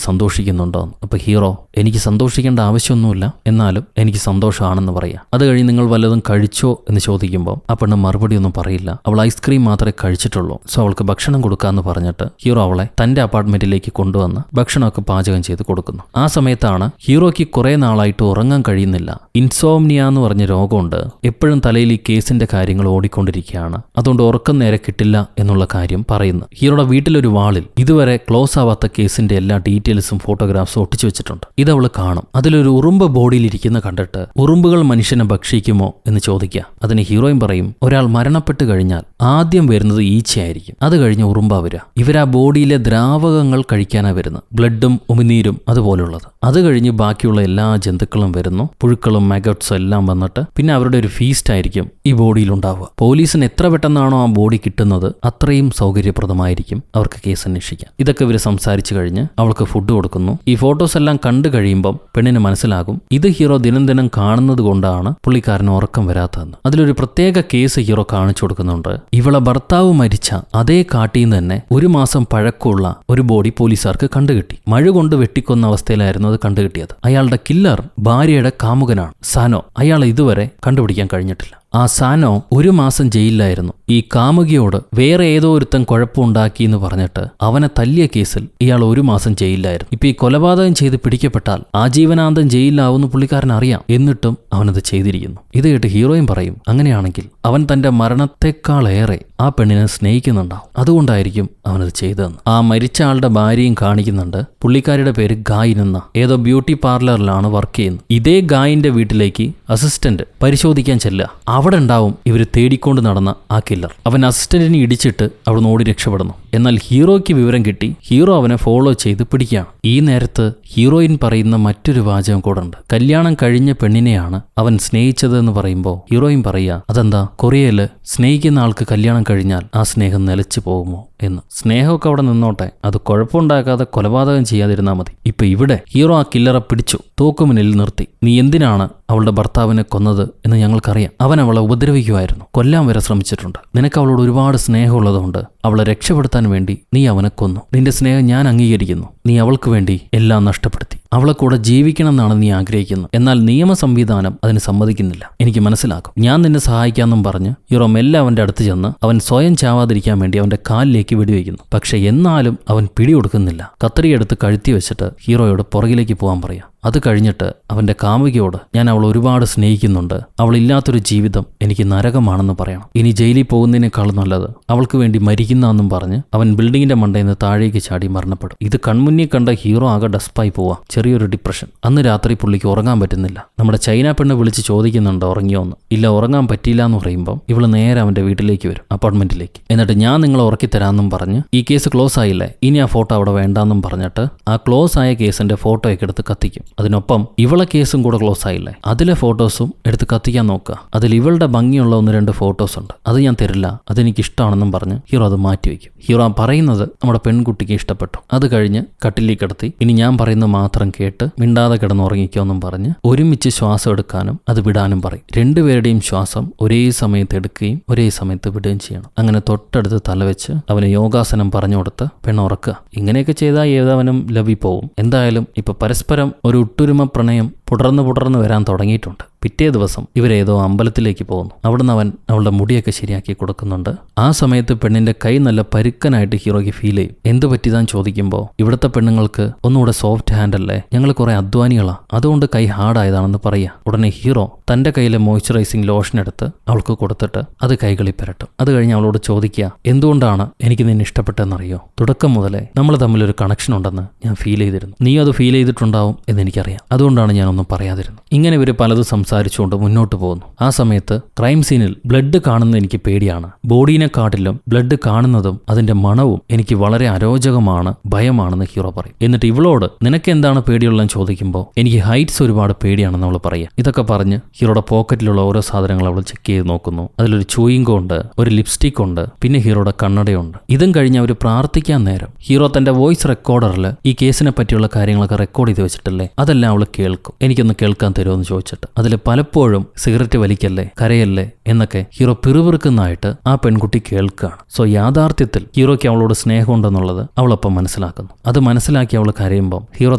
സന്തോഷിക്കുന്നുണ്ടോ? അപ്പൊ ഹീറോ, എനിക്ക് സന്തോഷിക്കേണ്ട ആവശ്യമൊന്നുമില്ല, എന്നാലും എനിക്ക് സന്തോഷമാണെന്ന് പറയാം. അത് കഴിഞ്ഞ് നിങ്ങൾ വല്ലതും കഴിച്ചോ എന്ന് ചോദിക്കുമ്പോൾ ആ പെണ്ണ് മറുപടി ഒന്നും പറയില്ല. അവൾ ഐസ്ക്രീം മാത്രമേ കഴിച്ചിട്ടുള്ളൂ. സോ അവൾക്ക് ഭക്ഷണം കൊടുക്കാന്ന് പറഞ്ഞിട്ട് ഹീറോ അവളെ തന്റെ അപ്പാർട്ട്മെന്റിലേക്ക് കൊണ്ടുവന്ന് ഭക്ഷണമൊക്കെ പാചകം ചെയ്ത് കൊടുക്കുന്നു. ആ സമയത്താണ് ഹീറോയ്ക്ക് കുറെ നാളായിട്ട് ഉറങ്ങാൻ കഴിയുന്നില്ല. ഇൻസോംനിയ എന്ന് പറഞ്ഞ രോഗമുണ്ട്. എപ്പോഴും തലയിൽ ഈ കേസിന്റെ കാര്യങ്ങൾ ഓടിക്കൊണ്ടിരിക്കുകയാണ്. അതുകൊണ്ട് ഉറക്കം നേരെ കിട്ടില്ല എന്നുള്ള കാര്യം പറയുന്നു. ഹീറോയുടെ വീട്ടിലൊരു വാളിൽ ഇതുവരെ ക്ലോസ് ആവാത്ത കേസിന്റെ എല്ലാ ഡീറ്റെയിൽസും ഫോട്ടോഗ്രാഫ്സും ഒട്ടിച്ചു വെച്ചിട്ടുണ്ട്. ഇതവള് കാണും. അതിലൊരു ഉറുമ്പ് ബോഡിയിൽ ഇരിക്കുന്ന കണ്ടിട്ട് ഉറുമ്പുകൾ മനുഷ്യനെ ഭക്ഷിക്കുമോ എന്ന് ചോദിക്കുക. അതിന് ഹീറോയിൻ പറയും, ഒരാൾ മരണപ്പെട്ട് കഴിഞ്ഞാൽ ആദ്യം വരുന്നത് ഈച്ചയായിരിക്കും, അത് കഴിഞ്ഞ് ഉറുമ്പാ വരിക. ഇവരാ ബോഡിയിലെ ദ്രാവകങ്ങൾ കഴിക്കാനാ വരുന്നത്, ബ്ലഡും ഉമിനീരും അതുപോലുള്ളത്. അത് കഴിഞ്ഞ് ബാക്കിയുള്ള എല്ലാ ജന്തുക്കളും വരുന്നു, പുഴുക്കളും മാഗട്സും എല്ലാം വന്നിട്ട് പിന്നെ അവരുടെ ഒരു ഫീസ്റ്റ് ആയിരിക്കും ഈ ബോഡിയിൽ ഉണ്ടാവുക. പോലീസിന് എത്ര പെട്ടെന്നാണോ ആ ബോഡി കിട്ടുന്നത് അത്രയും സൗകര്യപ്രദമായിരിക്കും അവർക്ക് കേസ് അന്വേഷിക്കാൻ. ഇതൊക്കെ ഇവർ സംസാരിച്ചു കഴിഞ്ഞ് അവൾക്ക് ഫുഡ് കൊടുക്കുന്നു. ഈ ഫോട്ടോസ് എല്ലാം കണ്ടു കഴിയുമ്പം പെണ്ണിന് മനസ്സിലാകും ഇത് ഹീറോ ദിനം ദിനം കാണുന്നത് കൊണ്ടാണ് പുള്ളിക്കാരന് ഉറക്കം വരാത്തതെന്ന്. അതിലൊരു പ്രത്യേക കേസ് ഹീറോ കാണിച്ചു കൊടുക്കുന്നുണ്ട്. ഇവളെ ഭർത്താവ് മരിച്ച അതേ കാട്ടിൽ നിന്ന് തന്നെ 1 മാസം പഴക്കമുള്ള ഒരു ബോഡി പോലീസുകാർക്ക് കണ്ടുകിട്ടി. മഴ കൊണ്ട് വെട്ടിക്കൊന്ന അവസ്ഥയിലായിരുന്നു അത് കണ്ടുകിട്ടിയത്. അയാളുടെ കില്ലർ ഭാര്യയുടെ കാമുകനാണ് സാനോ. അയാളെ ഇതുവരെ കണ്ടുപിടിക്കാൻ കഴിഞ്ഞിട്ടില്ല. ആ സാനോ 1 മാസം ജയിലിലായിരുന്നു. ഈ കാമുകിയോട് വേറെ ഏതോ ഒരുത്തൻ കുഴപ്പമുണ്ടാക്കി എന്ന് പറഞ്ഞിട്ട് അവനെ തല്ലിയ കേസിൽ ഇയാൾ 1 മാസം ജയിലിലായിരുന്നു. ഇപ്പൊ ഈ കൊലപാതകം ചെയ്ത് പിടിക്കപ്പെട്ടാൽ ആജീവനാന്തം ജയിലിലാവുന്ന പുള്ളിക്കാരൻ അറിയാം. എന്നിട്ടും അവനത് ചെയ്തിരിക്കുന്നു. ഇത് കേട്ട് ഹീറോയും പറയും, അങ്ങനെയാണെങ്കിൽ അവൻ തന്റെ മരണത്തെക്കാളേറെ ആ പെണ്ണിനെ സ്നേഹിക്കുന്നുണ്ടാവും, അതുകൊണ്ടായിരിക്കും അവനത് ചെയ്തതെന്ന്. ആ മരിച്ച ആളുടെ ഭാര്യയും കാണിക്കുന്നുണ്ട്. പുള്ളിക്കാരിയുടെ പേര് ഗായിൻ എന്ന ഏതോ ബ്യൂട്ടി പാർലറിലാണ് വർക്ക് ചെയ്യുന്നത്. ഇതേ ഗായിന്റെ വീട്ടിലേക്ക് അസിസ്റ്റന്റ് പരിശോധിക്കാൻ ചെല്ലുക. അവിടെ ഉണ്ടാവും ഇവർ തേടിക്കൊണ്ട് നടന്ന ആ കില്ലർ. അവൻ അസിസ്റ്റന്റിനെ ഇടിച്ചിട്ട് അവിടെ നിന്ന് ഓടി രക്ഷപ്പെടുന്നു. എന്നാൽ ഹീറോയ്ക്ക് വിവരം കിട്ടി. ഹീറോ അവനെ ഫോളോ ചെയ്ത് പിടിക്കുകയാണ്. ഈ നേരത്ത് ഹീറോയിൻ പറയുന്ന മറ്റൊരു വാചകം കൂടെ ഉണ്ട്. കല്യാണം കഴിഞ്ഞ പെണ്ണിനെയാണ് അവൻ സ്നേഹിച്ചത് എന്ന് പറയുമ്പോൾ ഹീറോയിൻ പറയുക, അതെന്താ കൊറിയയില് സ്നേഹിക്കുന്ന ആൾക്ക് കല്യാണം കഴിഞ്ഞാൽ ആ സ്നേഹം നിലച്ചു പോകുമോ എന്ന്. സ്നേഹമൊക്കെ അവിടെ നിന്നോട്ടെ, അത് കുഴപ്പമുണ്ടാക്കാതെ കൊലപാതകം ചെയ്യാതിരുന്നാൽ മതി. ഇപ്പൊ ഇവിടെ ഹീറോ ആ കില്ലറെ പിടിച്ചു, തോക്കുമുന്നിൽ നിർത്തി. നീ എന്തിനാണ് അവളുടെ ഭർത്താവിനെ കൊന്നത് എന്ന് ഞങ്ങൾക്കറിയാം. അവൻ അവളെ ഉപദ്രവിക്കുമായിരുന്നു, കൊല്ലാൻ വരെ ശ്രമിച്ചിട്ടുണ്ട്. നിനക്ക് അവളോട് ഒരുപാട് സ്നേഹമുള്ളതുകൊണ്ട് അവളെ രക്ഷപ്പെടുത്താൻ വേണ്ടി നീ അവനെ കൊന്നു. നിന്റെ സ്നേഹം ഞാൻ അംഗീകരിക്കുന്നു. നീ അവൾക്ക് വേണ്ടി എല്ലാം നഷ്ടപ്പെടുത്തി. അവളെ കൂടെ ജീവിക്കണം എന്നാണ് നീ ആഗ്രഹിക്കുന്നത്. എന്നാൽ നിയമ സംവിധാനം അതിന് സമ്മതിക്കുന്നില്ല. എനിക്ക് മനസ്സിലാക്കും. ഞാൻ നിന്നെ സഹായിക്കാമെന്നും പറഞ്ഞ് ഹീറോ മെല്ലെ അവന്റെ അടുത്ത് ചെന്ന് അവൻ സ്വയം ചാവാതിരിക്കാൻ വേണ്ടി അവന്റെ കാലിലേക്ക് വെടിവെക്കുന്നു. പക്ഷെ എന്നാലും അവൻ പിടികൊടുക്കുന്നില്ല. കത്രിയെടുത്ത് കഴുത്തി വെച്ചിട്ട് ഹീറോയോട് പുറകിലേക്ക് പോകാൻ പറയാം. അത് കഴിഞ്ഞിട്ട് അവന്റെ കാമുകിയോട്, ഞാൻ അവൾ ഒരുപാട് സ്നേഹിക്കുന്നുണ്ട്, അവളില്ലാത്തൊരു ജീവിതം എനിക്ക് നരകമാണെന്ന് പറയണം. ഇനി ജയിലിൽ പോകുന്നതിനേക്കാൾ നല്ലത് അവൾക്ക് വേണ്ടി മരിക്കുന്നതെന്നും പറഞ്ഞ് അവൻ ബിൽഡിങ്ങിന്റെ മണ്ടയിൽ നിന്ന് താഴേക്ക് ചാടി മരണപ്പെടും. ഇത് കൺമുന്നിൽ മുന്നിൽ കണ്ട ഹീറോ ആകെ ഡസ്പായി പോവാ, ചെറിയൊരു ഡിപ്രഷൻ. അന്ന് രാത്രി പുള്ളിക്ക് ഉറങ്ങാൻ പറ്റുന്നില്ല. നമ്മുടെ ചൈന പെണ്ണ് വിളിച്ച് ചോദിക്കുന്നുണ്ട് ഉറങ്ങിയോന്ന്. ഇല്ല, ഉറങ്ങാൻ പറ്റിയില്ല എന്ന് പറയുമ്പോൾ ഇവള് നേരെ അവന്റെ വീട്ടിലേക്ക് വരും, അപ്പാർട്ട്മെന്റിലേക്ക്. എന്നിട്ട് ഞാൻ നിങ്ങളെ ഉറക്കിത്തരാമെന്നും പറഞ്ഞ് ഈ കേസ് ക്ലോസ് ആയില്ലേ, ഇനി ആ ഫോട്ടോ അവിടെ വേണ്ടാന്നും പറഞ്ഞിട്ട് ആ ക്ലോസ് ആയ കേസിന്റെ ഫോട്ടോയൊക്കെ എടുത്ത് കത്തിക്കും. അതിനൊപ്പം ഇവളെ കേസും കൂടെ ക്ലോസ് ആയില്ലേ, അതിലെ ഫോട്ടോസും എടുത്ത് കത്തിക്കാൻ നോക്കുക. അതിൽ ഇവളുടെ ഭംഗിയുള്ള 1-2 ഫോട്ടോസ് ഉണ്ട്, അത് ഞാൻ തരില്ല, അതെനിക്ക് ഇഷ്ടമാണെന്നും പറഞ്ഞ് ഹീറോ അത് മാറ്റിവെക്കും. ഹീറോ പറയുന്നത് നമ്മുടെ പെൺകുട്ടിക്ക് ഇഷ്ടപ്പെട്ടു. അത് കഴിഞ്ഞ് കട്ടിലേക്ക് കിടത്തി ഇനി ഞാൻ പറയുന്നത് മാത്രം കേട്ട് മിണ്ടാതെ കിടന്നുറങ്ങിക്കോന്നും പറഞ്ഞ് ഒരുമിച്ച് ശ്വാസം എടുക്കാനും അത് വിടാനും പറയും. രണ്ടുപേരുടെയും ശ്വാസം ഒരേ സമയത്ത് എടുക്കുകയും ഒരേ സമയത്ത് വിടുകയും ചെയ്യണം. അങ്ങനെ തൊട്ടടുത്ത് തലവെച്ച് അവന് യോഗാസനം പറഞ്ഞു കൊടുത്ത് പെണ്ണുറക്കുക. ഇങ്ങനെയൊക്കെ ചെയ്താൽ ഏതവനും ലവി പോവും. എന്തായാലും ഇപ്പൊ പരസ്പരം ഒരു ഒട്ടുരുമ പ്രണയം പുടർന്ന് വരാൻ തുടങ്ങിയിട്ടുണ്ട്. പിറ്റേ ദിവസം ഇവരേതോ അമ്പലത്തിലേക്ക് പോകുന്നു. അവിടുന്ന് അവൻ അവളുടെ മുടിയൊക്കെ ശരിയാക്കി കൊടുക്കുന്നുണ്ട്. ആ സമയത്ത് പെണ്ണിന്റെ കൈ നല്ല പരുക്കനായിട്ട് ഹീറോയ്ക്ക് ഫീൽ ചെയ്യും. എന്ത് പറ്റിയതാൻ ചോദിക്കുമ്പോൾ ഇവിടുത്തെ പെണ്ണുങ്ങൾക്ക് ഒന്നുകൂടെ സോഫ്റ്റ് ഹാൻഡ് അല്ലേ, ഞങ്ങൾ കുറെ അധ്വാനികളാ, അതുകൊണ്ട് കൈ ഹാർഡായതാണെന്ന് പറയാ. ഉടനെ ഹീറോ തന്റെ കയ്യിലെ മോയ്സ്ചറൈസിങ് ലോഷൻ എടുത്ത് അവൾക്ക് കൊടുത്തിട്ട് അത് കൈകളിൽ പുരട്ടും. അത് കഴിഞ്ഞ് അവളോട് ചോദിക്കുക, എന്തുകൊണ്ടാണ് എനിക്ക് നിന്നെ ഇഷ്ടപ്പെട്ടെന്നറിയോ? തുടക്കം മുതലേ നമ്മൾ തമ്മിലൊരു കണക്ഷൻ ഉണ്ടെന്ന് ഞാൻ ഫീൽ ചെയ്തിരുന്നു, നീ അത് ഫീൽ ചെയ്തിട്ടുണ്ടാവും എന്ന് എനിക്കറിയാം, അതുകൊണ്ടാണ് ഞാനൊന്നും പറയാതിരുന്നത്. ഇങ്ങനെ ഇവർ പലതും സംസാരിച്ചുകൊണ്ട് മുന്നോട്ട് പോകുന്നു. ആ സമയത്ത് ക്രൈം സീനിൽ ബ്ലഡ് കാണുന്നത് എനിക്ക് പേടിയാണ്. ബോഡീനെക്കാട്ടിലും ബ്ലഡ് കാണുന്നതും അതിന്റെ മണവും എനിക്ക് വളരെ അരോചകമാണ്, ഭയമാണെന്ന് ഹീറോ പറയും. എന്നിട്ട് ഇവളോട് നിനക്ക് എന്താണ് പേടിയുള്ളതെന്ന് ചോദിക്കുമ്പോൾ എനിക്ക് ഹൈറ്റ്സ് ഒരുപാട് പേടിയാണെന്ന് അവൾ പറയുക. ഇതൊക്കെ പറഞ്ഞ് ഹീറോയുടെ പോക്കറ്റിലുള്ള ഓരോ സാധനങ്ങൾ അവൾ ചെക്ക് ചെയ്ത് നോക്കുന്നു. അതിലൊരു ചൂയിങ് ഉണ്ട്, ഒരു ലിപ്സ്റ്റിക് ഉണ്ട്, പിന്നെ ഹീറോയുടെ കണ്ണടയുണ്ട്. ഇതും കഴിഞ്ഞ് അവർ പ്രാർത്ഥിക്കാൻ നേരം ഹീറോ തന്റെ വോയിസ് റെക്കോർഡറിൽ ഈ കേസിനെ പറ്റിയുള്ള കാര്യങ്ങളൊക്കെ റെക്കോർഡ് ചെയ്ത് വെച്ചിട്ടില്ലേ, അതെല്ലാം അവൾ കേൾക്കും. എനിക്കൊന്ന് കേൾക്കാൻ തരുമോ എന്ന് ചോദിച്ചിട്ട് അതിൽ പലപ്പോഴും സിഗരറ്റ് വലിക്കല്ലേ, കരയല്ലേ എന്നൊക്കെ ഹീറോ പിറുപിറുക്കുന്നതായിട്ട് ആ പെൺകുട്ടി കേൾക്കുകയാണ്. സോ യാഥാർത്ഥ്യത്തിൽ ഹീറോയ്ക്ക് അവളോട് സ്നേഹമുണ്ടെന്നുള്ളത് അവളൊപ്പം മനസ്സിലാക്കുന്നു. അത് മനസ്സിലാക്കി അവൾ കരയുമ്പോൾ ഹീറോ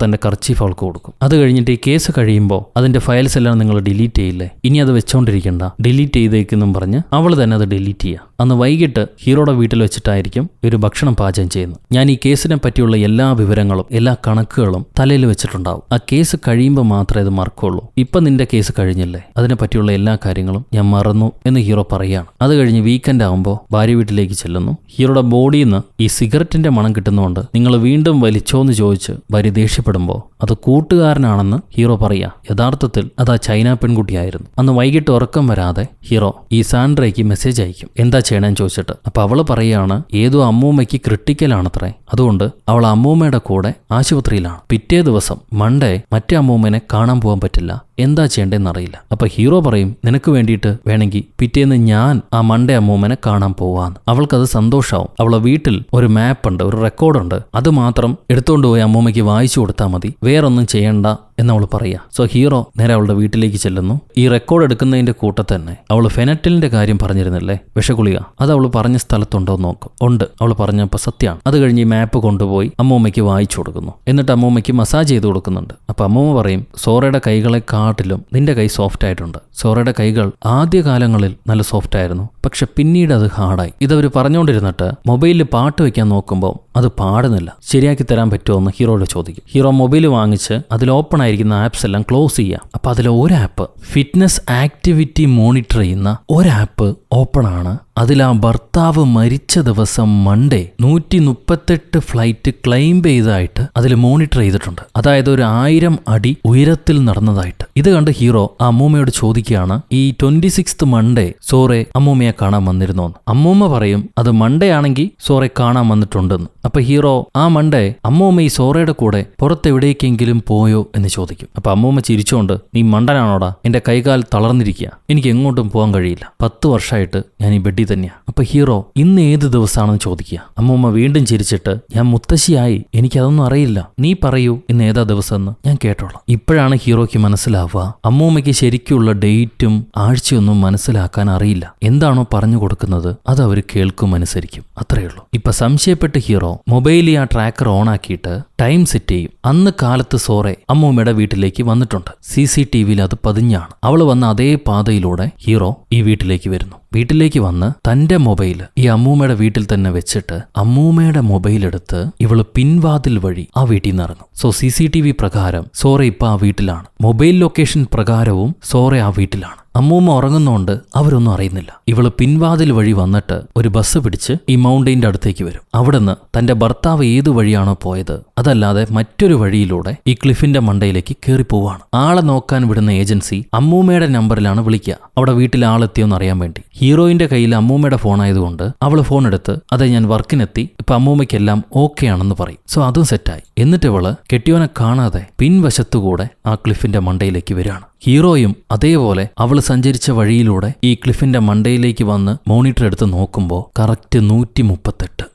തന്റെ കർച്ചീഫ് അവൾക്ക് കൊടുക്കും. അത് കഴിഞ്ഞിട്ട് ഈ കേസ് കഴിയുമ്പോൾ അതിന്റെ ഫയൽസ് എല്ലാം നിങ്ങൾ ഡിലീറ്റ് ചെയ്യില്ലേ, ഇനി അത് വെച്ചോണ്ടിരിക്കണ്ട, ഡിലീറ്റ് ചെയ്തേക്കെന്നും പറഞ്ഞ് അവൾ തന്നെ അത് ഡിലീറ്റ് ചെയ്യുക. അന്ന് വൈകിട്ട് ഹീറോയുടെ വീട്ടിൽ വെച്ചിട്ടായിരിക്കും ഒരു ഭക്ഷണം പാചകം ചെയ്യുന്നത്. ഞാൻ ഈ കേസിനെ പറ്റിയുള്ള എല്ലാ വിവരങ്ങളും എല്ലാ കണക്കുകളും തലയിൽ വെച്ചിട്ടുണ്ടാവും. ആ കേസ് കഴിയുമ്പോൾ മാത്രമേ ഇത് മറക്കുള്ളൂ. ഇപ്പൊ നിന്റെ കേസ് കഴിഞ്ഞില്ലേ, അതിനെ പറ്റിയുള്ള എല്ലാ കാര്യങ്ങളും ഞാൻ മറന്നു എന്ന് ഹീറോ പറയുകയാണ്. അത് കഴിഞ്ഞ് വീക്കെൻഡ് ആകുമ്പോൾ ഭാര്യ വീട്ടിലേക്ക് ചെല്ലുന്നു. ഹീറോയുടെ ബോഡിയിൽ നിന്ന് ഈ സിഗരറ്റിന്റെ മണം കിട്ടുന്നതുകൊണ്ട് നിങ്ങൾ വീണ്ടും വലിച്ചോന്ന് ചോദിച്ച് ഭാര്യ ദേഷ്യപ്പെടുമ്പോൾ അത് കൂട്ടുകാരനാണെന്ന് ഹീറോ പറയാ. യഥാർത്ഥത്തിൽ അത് ആ ചൈന പെൺകുട്ടിയായിരുന്നു. അന്ന് വൈകിട്ട് ഉറക്കം വരാതെ ഹീറോ ഈ സാൻഡ്രയ്ക്ക് മെസ്സേജ് അയക്കും, എന്താ ചെയ്യണമെന്ന് ചോദിച്ചിട്ട്. അപ്പൊ അവള് പറയാണ് ഏതോ അമ്മൂമ്മയ്ക്ക് ക്രിട്ടിക്കലാണത്രേ, അതുകൊണ്ട് അവൾ അമ്മൂമ്മയുടെ കൂടെ ആശുപത്രിയിലാണ്. പിറ്റേ ദിവസം മൺഡേ മറ്റേ അമ്മൂമ്മനെ കാണാൻ പോകാൻ പറ്റില്ല, എന്താ ചെയ്യേണ്ടതെന്നറിയില്ല. അപ്പൊ ഹീറോ പറയും നിനക്ക് വേണ്ടിയിട്ട് വേണമെങ്കിൽ പിറ്റേന്ന് ഞാൻ ആ മൺഡേ അമ്മൂമ്മനെ കാണാൻ പോവാന്ന്. അവൾക്കത് സന്തോഷാവും. അവളെ വീട്ടിൽ ഒരു മാപ്പ് ഉണ്ട്, ഒരു റെക്കോർഡുണ്ട്, അത് മാത്രം എടുത്തുകൊണ്ട് പോയി അമ്മൂമ്മയ്ക്ക് വായിച്ചു കൊടുത്താൽ മതി, വേറൊന്നും ചെയ്യണ്ട എന്നവൾ പറയാ. സോ ഹീറോ നേരെ അവളുടെ വീട്ടിലേക്ക് ചെല്ലുന്നു. ഈ റെക്കോർഡ് എടുക്കുന്നതിന്റെ കൂട്ടത്തിൽ തന്നെ അവൾ ഫെനറ്റിലിന്റെ കാര്യം പറഞ്ഞിരുന്നില്ലേ, വിഷഗുളിക, അത് അവൾ പറഞ്ഞ സ്ഥലത്തുണ്ടോ എന്ന് നോക്കും. ഉണ്ട്, അവൾ പറഞ്ഞപ്പോൾ സത്യമാണ്. അത് കഴിഞ്ഞ് ഈ മാപ്പ് കൊണ്ടുപോയി അമ്മൂമ്മയ്ക്ക് വായിച്ചു കൊടുക്കുന്നു. എന്നിട്ട് അമ്മൂമ്മയ്ക്ക് മസാജ് ചെയ്ത് കൊടുക്കുന്നുണ്ട്. അപ്പൊ അമ്മൂമ്മ പറയും സോറയുടെ കൈകളെ കാട്ടിലും നിന്റെ കൈ സോഫ്റ്റ് ആയിട്ടുണ്ട്. സോറയുടെ കൈകൾ ആദ്യകാലങ്ങളിൽ നല്ല സോഫ്റ്റ് ആയിരുന്നു, പക്ഷെ പിന്നീട് അത് ഹാർഡായി. ഇതവർ പറഞ്ഞുകൊണ്ടിരുന്നിട്ട് മൊബൈലിൽ പാട്ട് വെക്കാൻ നോക്കുമ്പോൾ അത് പാടുന്നില്ല. ശരിയാക്കി തരാൻ പറ്റുമോ എന്ന് ഹീറോയോട് ചോദിക്കും. ഹീറോ മൊബൈൽ വാങ്ങിച്ച് അതിൽ ഓപ്പൺ ആയിരിക്കുന്ന ആപ്സ് എല്ലാം ക്ലോസ് ചെയ്യുക. അപ്പൊ അതിലെ ഒരു ആപ്പ് ഫിറ്റ്നസ് ആക്ടിവിറ്റി മോണിറ്റർ ചെയ്യുന്ന ഒരു ആപ്പ് ഓപ്പൺ ആണ്. അതിൽ ആ ഭർത്താവ് മരിച്ച ദിവസം മൺഡേ 138 ഫ്ലൈറ്റ് ക്ലൈം ചെയ്തതായിട്ട് അതിൽ മോണിറ്റർ ചെയ്തിട്ടുണ്ട്. അതായത് ഒരു 1000 അടി ഉയരത്തിൽ നടന്നതായിട്ട്. ഇത് കണ്ട് ഹീറോ ആ അമ്മൂമ്മയോട് ചോദിക്കുകയാണ്, ഈ 26th മൺഡേ സോറെ അമ്മൂമ്മയെ കാണാൻ വന്നിരുന്നോന്ന്. അമ്മൂമ്മ പറയും അത് മൺഡേ ആണെങ്കിൽ സോറെ കാണാൻ വന്നിട്ടുണ്ടെന്ന്. അപ്പൊ ഹീറോ ആ മൺഡേ അമ്മൂമ്മ ഈ സോറയുടെ കൂടെ പുറത്തെവിടേക്കെങ്കിലും പോയോ എന്ന് ചോദിക്കും. അപ്പൊ അമ്മൂമ്മ ചിരിച്ചുകൊണ്ട് നീ മണ്ടനാണോടാ, എന്റെ കൈകാൽ തളർന്നിരിക്കുക, എനിക്ക് എങ്ങോട്ടും പോകാൻ കഴിയില്ല, 10 വർഷമായിട്ട് ഞാൻ ഈ ബെഡിൽ തന്നെയാ. അപ്പൊ ഹീറോ ഇന്ന് ഏത് ദിവസമാണെന്ന് ചോദിക്കുക. അമ്മൂമ്മ വീണ്ടും ചിരിച്ചിട്ട് ഞാൻ മുത്തശ്ശിയായി, എനിക്കതൊന്നും അറിയില്ല, നീ പറയൂ ഇന്ന് ഏതാ ദിവസം എന്ന് ഞാൻ കേട്ടോളാം. ഇപ്പോഴാണ് ഹീറോയ്ക്ക് മനസ്സിലാവുക അമ്മൂമ്മയ്ക്ക് ശരിക്കുള്ള ഡേറ്റും ആഴ്ചയൊന്നും മനസ്സിലാക്കാൻ അറിയില്ല. എന്താണോ പറഞ്ഞു കൊടുക്കുന്നത് അത് അവർ കേൾക്കും, അനുസരിക്കും, അത്രയുള്ളൂ. ഇപ്പൊ സംശയപ്പെട്ട് ഹീറോ മൊബൈലിൽ ആ ട്രാക്കർ ഓൺ ആക്കിയിട്ട് ടൈം സെറ്റ് ചെയ്യും. അന്ന് കാലത്ത് സോറെ അമ്മൂമ്മയുടെ വീട്ടിലേക്ക് വന്നിട്ടുണ്ട്. CCTVയിൽ അത് പതിഞ്ഞാണ്. അവള് വന്ന അതേ പാതയിലൂടെ ഹീറോ ഈ വീട്ടിലേക്ക് വരുന്നു. വീട്ടിലേക്ക് വന്ന് തന്റെ മൊബൈൽ ഈ അമ്മൂമ്മയുടെ വീട്ടിൽ തന്നെ വെച്ചിട്ട് അമ്മൂമ്മയുടെ മൊബൈൽ എടുത്ത് ഇവള് പിൻവാതിൽ വഴി ആ വീട്ടിൽ നിന്ന് ഇറങ്ങും. സോ CCTV പ്രകാരം സോറെ ഇപ്പൊ ആ വീട്ടിലാണ്. മൊബൈൽ ലൊക്കേഷൻ പ്രകാരവും സോറെ ആ വീട്ടിലാണ്. അമ്മൂമ്മ ഉറങ്ങുന്നോണ്ട് അവരൊന്നും അറിയുന്നില്ല. ഇവള് പിൻവാതിൽ വഴി വന്നിട്ട് ഒരു ബസ് പിടിച്ച് ഈ മൗണ്ടെയിന്റെ അടുത്തേക്ക് വരും. അവിടുന്ന് തന്റെ ഭർത്താവ് ഏതു വഴിയാണോ പോയത് അതല്ലാതെ മറ്റൊരു വഴിയിലൂടെ ഈ ക്ലിഫിന്റെ മണ്ടയിലേക്ക് കയറിപ്പോവാണ്. ആളെ നോക്കാൻ വിടുന്ന ഏജൻസി അമ്മൂമ്മയുടെ നമ്പറിലാണ് വിളിക്കുക, അവിടെ വീട്ടിൽ ആളെത്തിയോന്ന് അറിയാൻ വേണ്ടി. ഹീറോയിന്റെ കയ്യിൽ അമ്മൂമ്മയുടെ ഫോൺ ആയതുകൊണ്ട് അവള് ഫോൺ എടുത്ത് അതെ ഞാൻ വർക്കിനെത്തി, ഇപ്പൊ അമ്മൂമ്മയ്ക്കെല്ലാം ഓക്കെ ആണെന്ന് പറയും. സോ അതും സെറ്റായി. എന്നിട്ട് ഇവള് കെട്ടിയോനെ കാണാതെ പിൻവശത്തുകൂടെ ആ ക്ലിഫിന്റെ മണ്ടയിലേക്ക് വരികയാണ്. ഹീറോയും അതേപോലെ അവൾ സഞ്ചരിച്ച വഴിയിലൂടെ ഈ ക്ലിഫിന്റെ മണ്ടയിലേക്ക് വന്ന് മോണിറ്റർ എടുത്ത് നോക്കുമ്പോൾ കറക്റ്റ് 138.